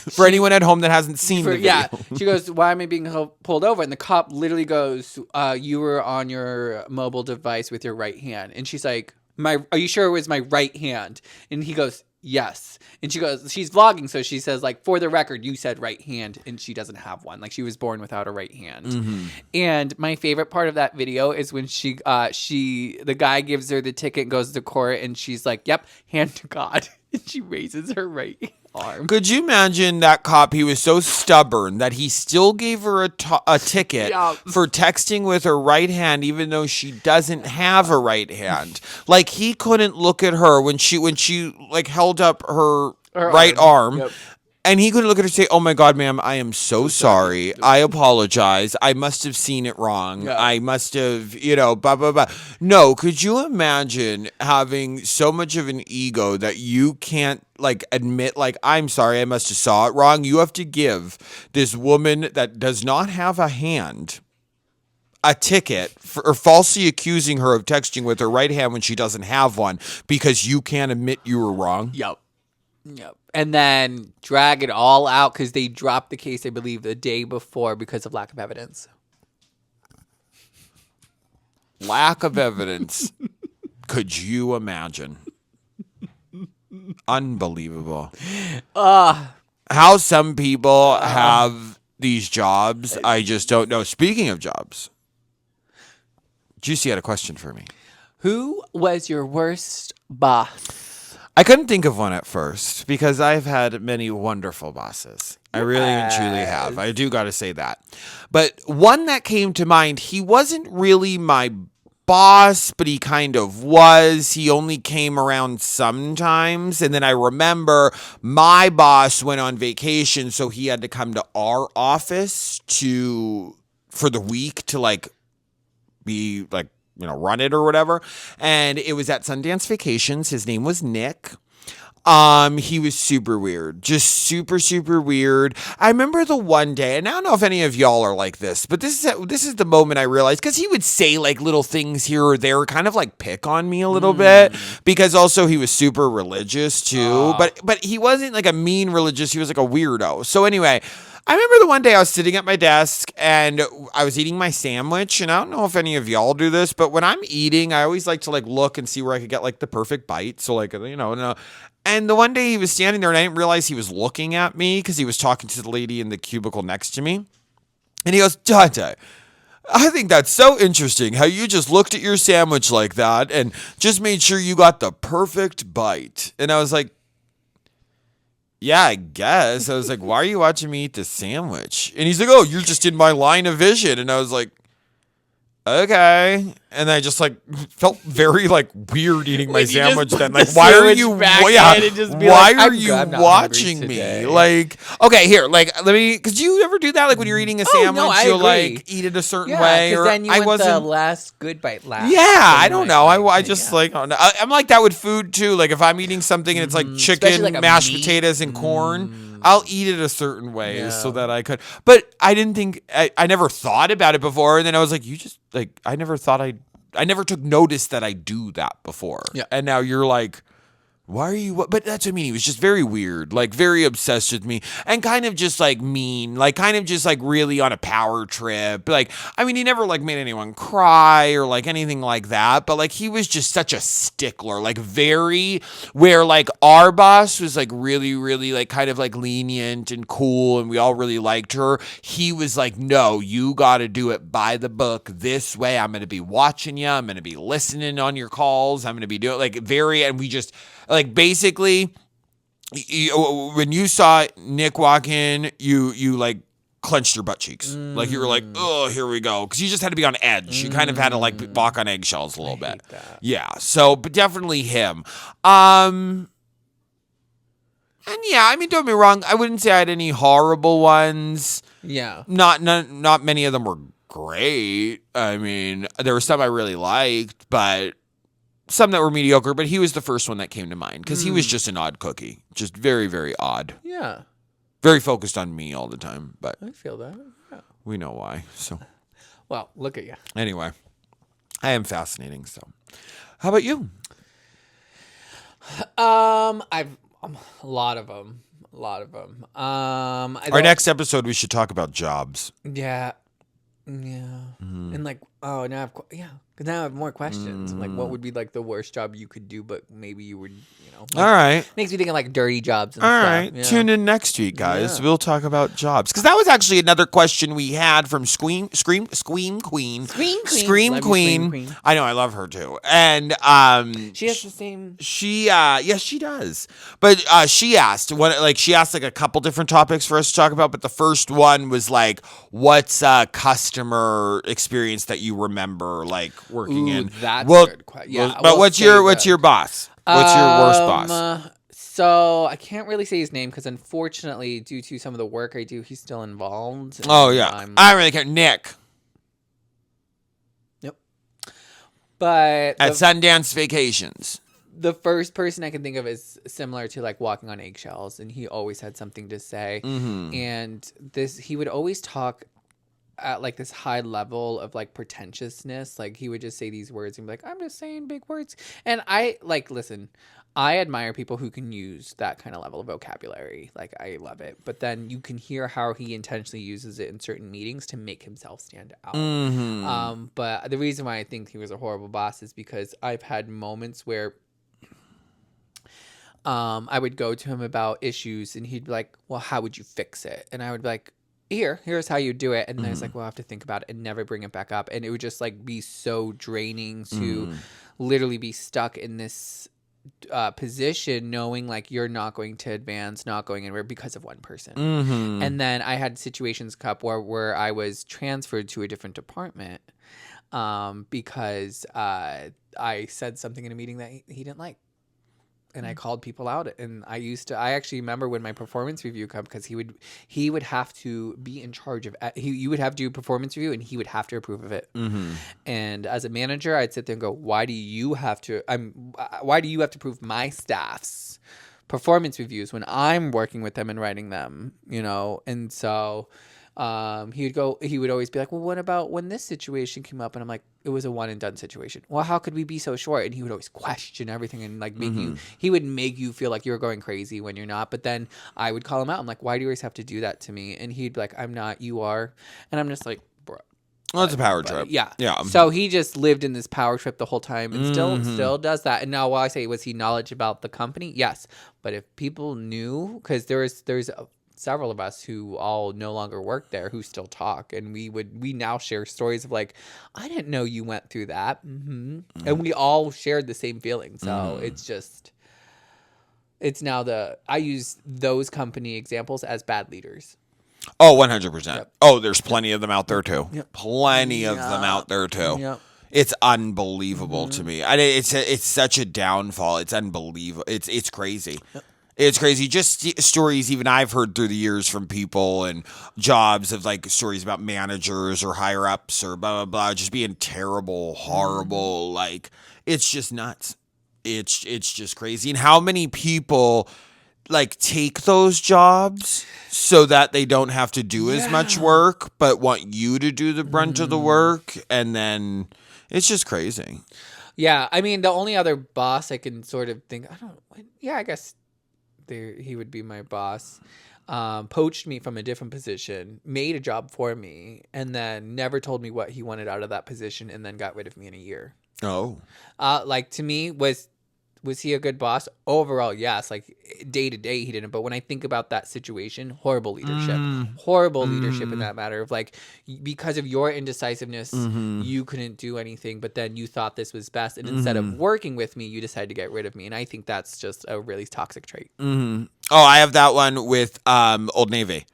"For anyone at home that hasn't seen the video." Yeah, she goes, "Why am I being pulled over?" And the cop literally goes, "You were on your mobile device with your right hand." And she's like, "Are you sure it was my right hand?" And he goes, "Yes." And she goes, she's vlogging, so she says, like, "For the record, you said right hand," and she doesn't have one. Like, she was born without a right hand. Mm-hmm. And my favorite part of that video is when the guy gives her the ticket, goes to court, and she's like, "Yep, hand to God." And she raises her right arm. Could you imagine that cop? He was so stubborn that he still gave her a ticket Yeah. for texting with her right hand, even though she doesn't have a right hand. Like he couldn't look at her when she like held up her right arm. Yep. And he couldn't look at her and say, "Oh my God, ma'am, I am so sorry. I apologize. I must have seen it wrong. Yeah. I must have, blah, blah, blah." No, could you imagine having so much of an ego that you can't like admit, like, "I'm sorry, I must have saw it wrong." You have to give this woman that does not have a hand a ticket for falsely accusing her of texting with her right hand when she doesn't have one because you can't admit you were wrong. Yep. And then drag it all out because they dropped the case, I believe, the day before because of lack of evidence. Lack of evidence. Could you imagine? Unbelievable. How some people have these jobs, I just don't know. Speaking of jobs, Juicy had a question for me. Who was your worst boss? I couldn't think of one at first because I've had many wonderful bosses. I really and truly have. I do got to say that. But one that came to mind, he wasn't really my boss, but he kind of was. He only came around sometimes. And then I remember my boss went on vacation, so he had to come to our office for the week to like be like, run it or whatever. And it was at Sundance Vacations. His name was Nick. He was super weird. Just super, super weird. I remember the one day, and I don't know if any of y'all are like this, but this is the moment I realized, because he would say like little things here or there, kind of like pick on me a little bit, because also he was super religious too. But he wasn't like a mean religious, he was like a weirdo. So anyway, I remember the one day I was sitting at my desk and I was eating my sandwich, and I don't know if any of y'all do this, but when I'm eating, I always like to like look and see where I could get like the perfect bite. So like, no. And the one day he was standing there and I didn't realize he was looking at me because he was talking to the lady in the cubicle next to me. And he goes, Dante, I think that's so interesting how you just looked at your sandwich like that and just made sure you got the perfect bite. And I was like, yeah, I guess. I was like, why are you watching me eat the sandwich? And he's like, oh, you're just in my line of vision. And I was like, okay. And I just like felt very like weird eating my sandwich then. Like, why are you watching me? Like, okay, here, like, let me, because you ever do that? Like when you're eating a sandwich, you'll like eat it a certain way. Or then you want the last good bite last. Yeah, I don't know. I just like, I don't know. I'm like that with food too. Like if I'm eating something and it's like chicken, like mashed potatoes and corn, I'll eat it a certain way so that I could. But I didn't think, I never thought about it before. And then I was like, you just, like, I never took notice that I do that before. Yeah. And now you're like, why are you, but that's what I mean. He was just very weird, like very obsessed with me and kind of just like mean, like kind of just like really on a power trip. Like, I mean, he never like made anyone cry or like anything like that, but like he was just such a stickler, like very, where like our boss was like really, really like kind of like lenient and cool and we all really liked her. He was like, no, you got to do it by the book this way. I'm going to be watching you. I'm going to be listening on your calls. I'm going to be doing like and we just, like basically, when you saw Nick walk in, you like clenched your butt cheeks. Like you were like, oh, here we go. Because you just had to be on edge. You kind of had to like walk on eggshells a little bit. Yeah. So, but definitely him. And yeah, I mean, don't get me wrong. I wouldn't say I had any horrible ones. Yeah. Not many of them were great. I mean, there were some I really liked, but some that were mediocre, but he was the first one that came to mind because he was just an odd cookie. Just very, very odd. Yeah. Very focused on me all the time, but I feel that. Yeah. We know why. So, well, look at you. Anyway, I am fascinating. So, how about you? I've a lot of them. Our next episode, we should talk about jobs. Yeah. And like, oh, now now I have more questions. Like, what would be like the worst job you could do, but maybe you would, like, all right. Makes me think of like dirty jobs and all stuff. Right. Yeah. Tune in next week, guys. Yeah. We'll talk about jobs. Because that was actually another question we had from Scream Queen. Scream Queen. I know, I love her too. And she has the same. Yes, she does. But she asked like a couple different topics for us to talk about. But the first one was like, what's a customer experience that you remember like working in? That's a good question. Yeah, but what's your boss? What's your worst boss? So I can't really say his name because unfortunately, due to some of the work I do, he's still involved. Oh yeah, I don't really care. Nick. Yep. But at Sundance Vacations, the first person I can think of is similar to like walking on eggshells, and he always had something to say. And he would always talk at like this high level of like pretentiousness. Like he would just say these words and be like, I'm just saying big words. And I listen, I admire people who can use that kind of level of vocabulary. Like I love it. But then you can hear how he intentionally uses it in certain meetings to make himself stand out. But the reason why I think he was a horrible boss is because I've had moments where I would go to him about issues and he'd be like, well, how would you fix it? And I would be like, here's how you do it. And then I was like, well, I have to think about it and never bring it back up. And it would just like be so draining to literally be stuck in this position, knowing like you're not going to advance, not going anywhere because of one person. And then I had situations where I was transferred to a different department because I said something in a meeting that he didn't like. And I called people out, and I actually remember when my performance review come, because he would have to be in charge of, you would have to do a performance review and he would have to approve of it. And as a manager, I'd sit there and go, why do you have to prove my staff's performance reviews when I'm working with them and writing them, and so he would always be like, well, what about when this situation came up? And I'm like, it was a one and done situation. Well, how could we be so short? And he would always question everything and like he would make you feel like you're going crazy when you're not. But then I would call him out. I'm like, why do you always have to do that to me? And he'd be like, I'm not, you are. And I'm just like, bro. Well, it's a power trip. Yeah. Yeah. So he just lived in this power trip the whole time and still does that. And now while I say, was he knowledge about the company? Yes. But if people knew, because there's several of us who all no longer work there who still talk, and we now share stories of like, I didn't know you went through that. And we all shared the same feeling. So it's now I use those company examples as bad leaders. Oh, 100%. Yep. Oh, there's plenty of them out there too. Yep. Plenty of them out there too. Yep. It's unbelievable to me. It's such a downfall. It's unbelievable. It's crazy. Yep. It's crazy. Just stories even I've heard through the years from people and jobs of like stories about managers or higher ups or blah, blah, blah, just being terrible, horrible. Like, it's just nuts. It's just crazy. And how many people like take those jobs so that they don't have to do as much work, but want you to do the brunt of the work. And then it's just crazy. Yeah. I mean, the only other boss I can sort of think, I guess he would be my boss, poached me from a different position, made a job for me, and then never told me what he wanted out of that position, and then got rid of me in a year. Oh. Like, to me, was he a good boss? Overall, yes. Like, day to day, he didn't. But when I think about that situation, horrible leadership. Horrible leadership in that matter of, like, because of your indecisiveness, you couldn't do anything, but then you thought this was best. And instead of working with me, you decided to get rid of me. And I think that's just a really toxic trait. Oh, I have that one with Old Navy.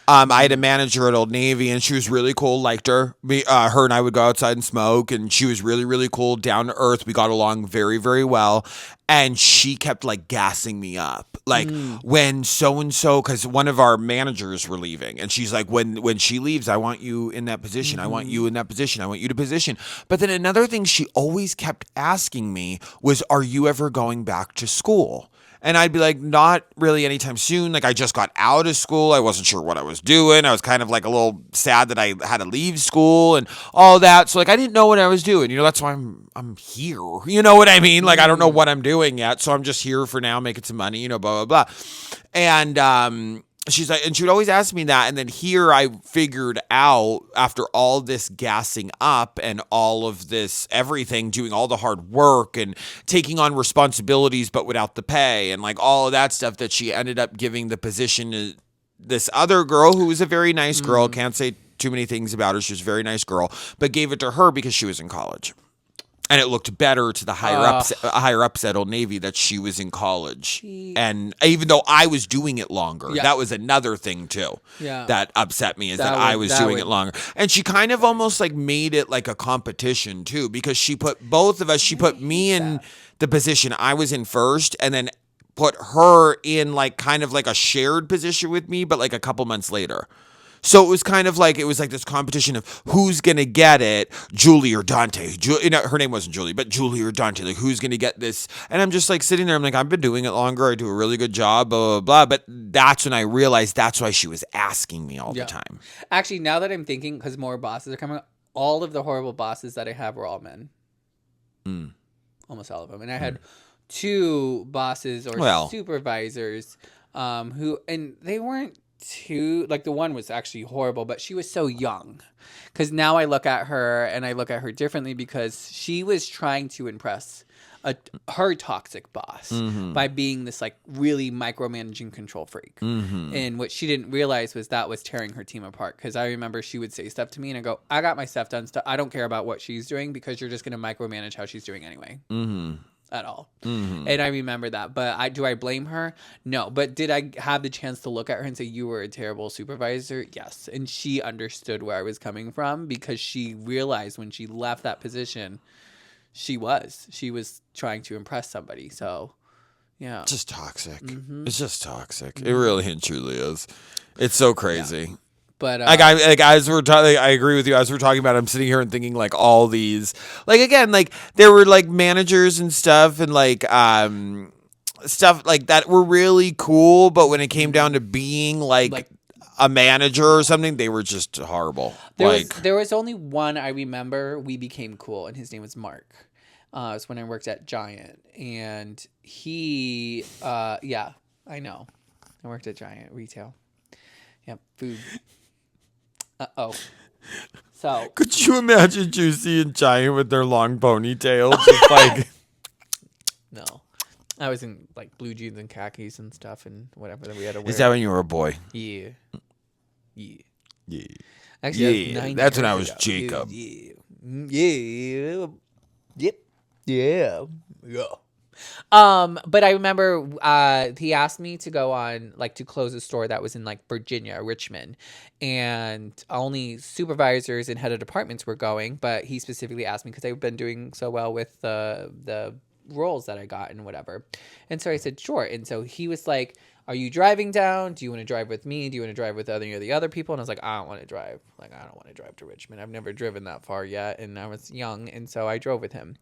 I had a manager at Old Navy, and she was really cool. Liked her. Her and I would go outside and smoke, and she was really, really cool, down to earth. We got along very, very well. And she kept like gassing me up, like when so and so, because one of our managers were leaving, and she's like, when she leaves, I want you in that position. I want you in that position. I want you to position. But then another thing she always kept asking me was, "Are you ever going back to school?" And I'd be like, not really anytime soon. Like, I just got out of school. I wasn't sure what I was doing. I was kind of like a little sad that I had to leave school and all that. So like, I didn't know what I was doing. That's why I'm here. You know what I mean? Like, I don't know what I'm doing yet. So I'm just here for now, making some money, blah, blah, blah. And, she's like, and she would always ask me that. And then here I figured out after all this gassing up and all of this everything, doing all the hard work and taking on responsibilities, but without the pay and like all of that stuff, that she ended up giving the position to this other girl who was a very nice girl. Can't say too many things about her. She was a very nice girl, but gave it to her because she was in college. And it looked better to the higher ups at Old Navy that she was in college. And even though I was doing it longer, that was another thing too that upset me, is that I was doing it longer. And she kind of almost like made it like a competition too, because she put both of us, she put me in the position I was in first, and then put her in like kind of like a shared position with me, but like a couple months later. So it was kind of like, this competition of who's going to get it, Julie or Dante. Her name wasn't Julie, but Julie or Dante. Like, who's going to get this? And I'm just like sitting there. I'm like, I've been doing it longer. I do a really good job, blah, blah, blah. But that's when I realized that's why she was asking me all the time. Actually, now that I'm thinking, because more bosses are coming, all of the horrible bosses that I have were all men. Almost all of them. And I had two bosses or supervisors who, and they weren't like, the one was actually horrible, but she was so young. Because now I look at her and I look at her differently, because she was trying to impress her toxic boss by being this like really micromanaging control freak. And what she didn't realize was that was tearing her team apart. Because I remember she would say stuff to me and I go, I got my stuff done. I don't care about what she's doing, because you're just going to micromanage how she's doing anyway. At all. And I remember that. But do I blame her? No. But did I have the chance to look at her and say, you were a terrible supervisor? Yes. And she understood where I was coming from, because she realized when she left that position, she was trying to impress somebody. So, yeah. Just toxic. It's just toxic. It really and truly is. It's so crazy. Yeah. But as we're talking, I agree with you. As we're talking about it, I'm sitting here and thinking like all these, like, again, like there were like managers and stuff, and like stuff like that were really cool, but when it came down to being like a manager or something, they were just horrible. There was only one I remember we became cool, and his name was Mark. It was when I worked at Giant, and he, yeah, I know. I worked at Giant retail. Yep, food. Uh-oh. So could you imagine Juicy and Giant with their long ponytails? Just like no, I was in like blue jeans and khakis and stuff and whatever that we had to wear. Is that when you were a boy? Yeah. Yeah. Actually, Yeah, that's when I was Jacob. Yeah. Yep. Yeah. But I remember he asked me to go on to close a store that was in like Virginia, Richmond, and only supervisors and head of departments were going. But he specifically asked me because I've been doing so well with the roles that I got and whatever. And so I said sure. And so he was like, "Are you driving down? Do you want to drive with me? Do you want to drive with any of the other people?" And I was like, "I don't want to drive. I don't want to drive to Richmond. I've never driven that far yet, and I was young, and so I drove with him,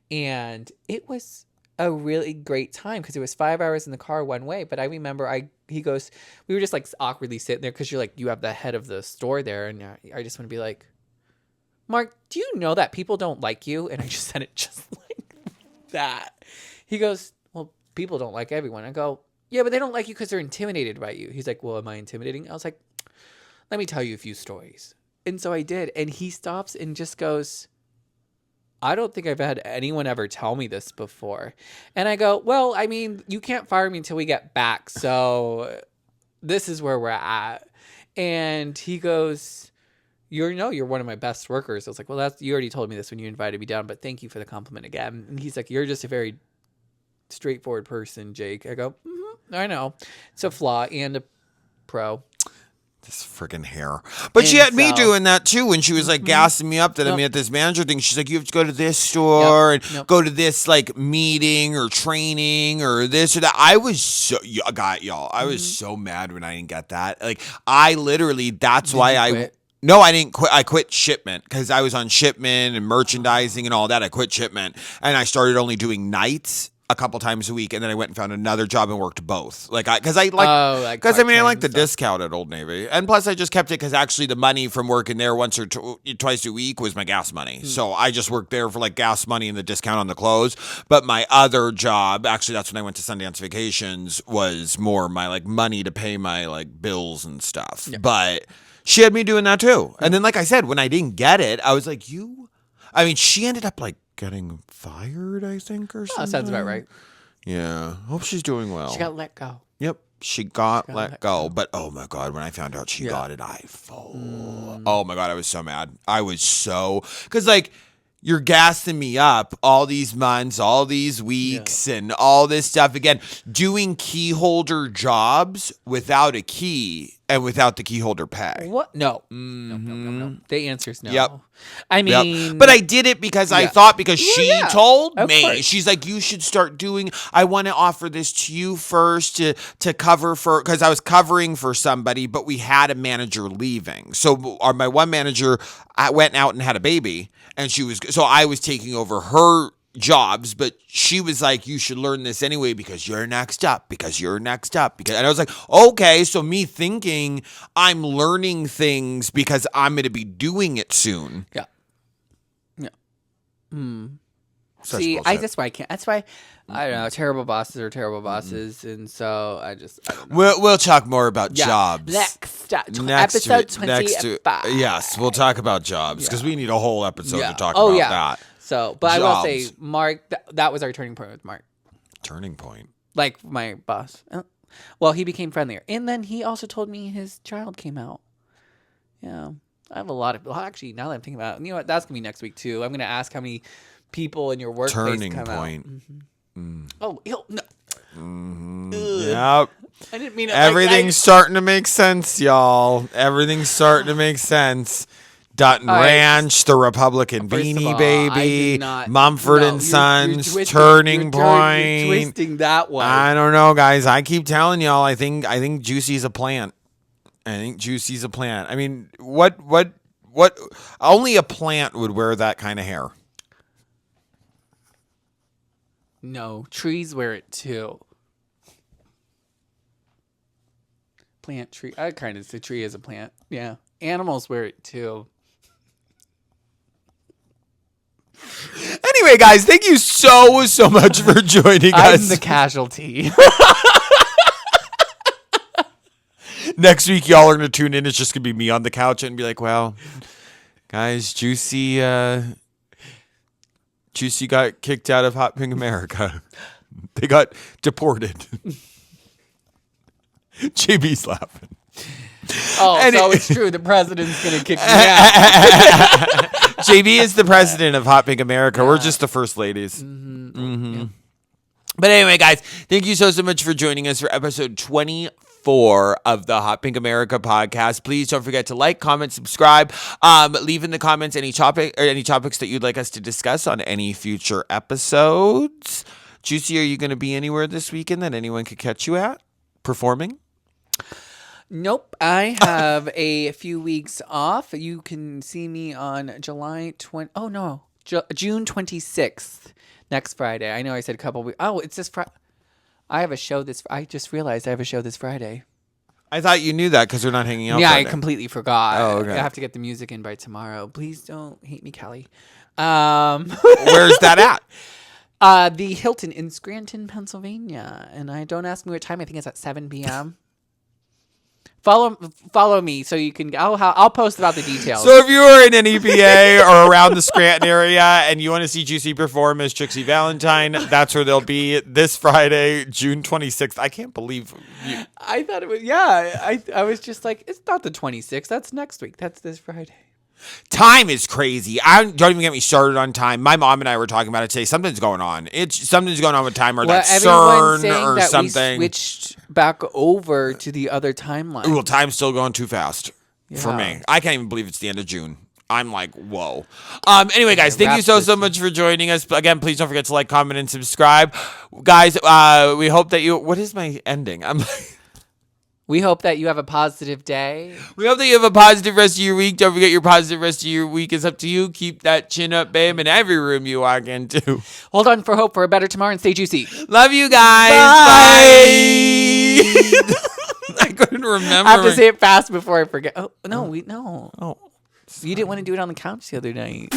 and it was a really great time because it was 5 hours in the car one way. But I remember he goes, we were just like awkwardly sitting there because you're like, you have the head of the store there, and I just want to be like, "Mark, do you know that people don't like you?" And I just said it just like that. He goes, "Well, people don't like everyone." I go, "Yeah, but they don't like you because they're intimidated by you." He's like, "Well, am I intimidating?" I was like, "Let me tell you a few stories." And so I did. And he stops and just goes, "I don't think I've had anyone ever tell me this before." And I go, "Well, I mean, you can't fire me until we get back. So this is where we're at." And he goes, you're one of my best workers." I was like, "Well, you already told me this when you invited me down, but thank you for the compliment again." And he's like, "You're just a very straightforward person, Jake." I go, "I know. It's a flaw and a pro." This freaking hair. But she had me doing that too when she was like gassing me up that I'm at this manager thing. She's like, "You have to go to this store and go to this like meeting or training or this or that." I was I was so mad when I didn't get that. Like I literally, that's why I quit? No, I didn't quit. I quit shipment because I was on shipment and merchandising and all that. I quit shipment and I started only doing nights a couple times a week, and then I went and found another job and worked both. I like the discount at Old Navy, and plus I just kept it because actually the money from working there once or twice a week was my gas money. So I just worked there for like gas money and the discount on the clothes. But my other job, actually, that's when I went to Sundance Vacations, was more my like money to pay my like bills and stuff. Yeah. But she had me doing that too, and then like I said, when I didn't get it, I was like, she ended up like getting fired, I think, or something. That sounds about right. Yeah. Hope she's doing well. She got let go. Yep. She got let go. But oh my God, when I found out she got it, oh my God, I was so mad. I was so, because like, you're gassing me up all these months, all these weeks, and all this stuff. Again, doing key holder jobs without a key and without the key holder pay. What? No. No. The answer is no. Yep. I mean, but I did it because I thought she told me. Course. She's like, "You should start doing. I want to offer this to you first to cover for, because I was covering for somebody, but we had a manager leaving. So my one manager went out and had a baby, and so I was taking over her jobs, but she was like, "You should learn this anyway because you're next up, and I was like, okay, so me thinking I'm learning things because I'm going to be doing it soon. Yeah. See, that's why I can't. That's why I don't know. Terrible bosses are terrible bosses, and so I don't know. We'll talk more about jobs next episode 25. Yes, we'll talk about jobs because we need a whole episode to talk about that. So, but jobs. I will say, Mark, that was our turning point with Mark. Turning point? Like my boss. Well, he became friendlier. And then he also told me his child came out. Yeah. I have a lot of, actually, now that I'm thinking about it, you know what? That's going to be next week, too. I'm going to ask how many people in your workplace turning come point. out. Mm-hmm. Oh, no. Mm-hmm. Yep. I didn't mean it. Everything's starting to make sense, y'all. Everything's starting to make sense. Dutton Ranch, the Republican Beanie Baby, Mumford and Sons, Turning Point. You're twisting that one. I don't know, guys. I keep telling y'all. I think Juicy's a plant. I mean, what? Only a plant would wear that kind of hair. No, trees wear it too. plant tree. I kind of say tree as a plant. Yeah. Animals wear it too. Anyway, guys, thank you so much for joining I'm us. the casualty. Next week, y'all are going to tune in. It's just going to be me on the couch and be like, well, guys, Juicy got kicked out of Hot Pink America. They got deported. JB's laughing. Oh, so it's true. The president's going to kick me out. JB is the president of Hot Pink America. We're just the first ladies. Yeah. But anyway, guys, thank you so much for joining us for episode 24 of the Hot Pink America podcast. Please don't forget to like, comment, subscribe. Leave in the comments any topics that you'd like us to discuss on any future episodes. Juicy, are you going to be anywhere this weekend that anyone could catch you at performing? Nope. I have a few weeks off. You can see me on July 20. Oh, no. June 26th. Next Friday. I know I said a couple weeks. Oh, it's this Friday. I have a show I just realized I have a show this Friday. I thought you knew that because we're not hanging out. Yeah, Friday. I completely forgot. Oh, okay. I have to get the music in by tomorrow. Please don't hate me, Kelly. Where's that at? The Hilton in Scranton, Pennsylvania. And don't ask me what time. I think it's at 7 p.m. Follow me so you can. I'll post about the details. So if you are in an EPA or around the Scranton area and you want to see Juicy perform as Trixie Valentine, that's where they'll be this Friday, June 26th. I can't believe you. I thought it was. Yeah, I was just like, it's not the 26th. That's next week. That's this Friday. Time is crazy. Don't even get me started on time. My mom and I were talking about it today. Something's going on. Something's going on with time, or that's everyone's CERN saying or that something. We switched back over to the other timeline. Well, time's still going too fast for Yeah. me. I can't even believe it's the end of June. I'm like, whoa. Anyway, guys, thank you so much for joining us. Again, please don't forget to like, comment, and subscribe. Guys, we hope that you... What is my ending? We hope that you have a positive day. We hope that you have a positive rest of your week. Don't forget your positive rest of your week is up to you. Keep that chin up, babe, in every room you walk into. Hold on for hope for a better tomorrow and stay juicy. Love you guys. Bye. I couldn't remember. I have to say it fast before I forget. Oh, no, no. Oh. You didn't want to do it on the couch the other night.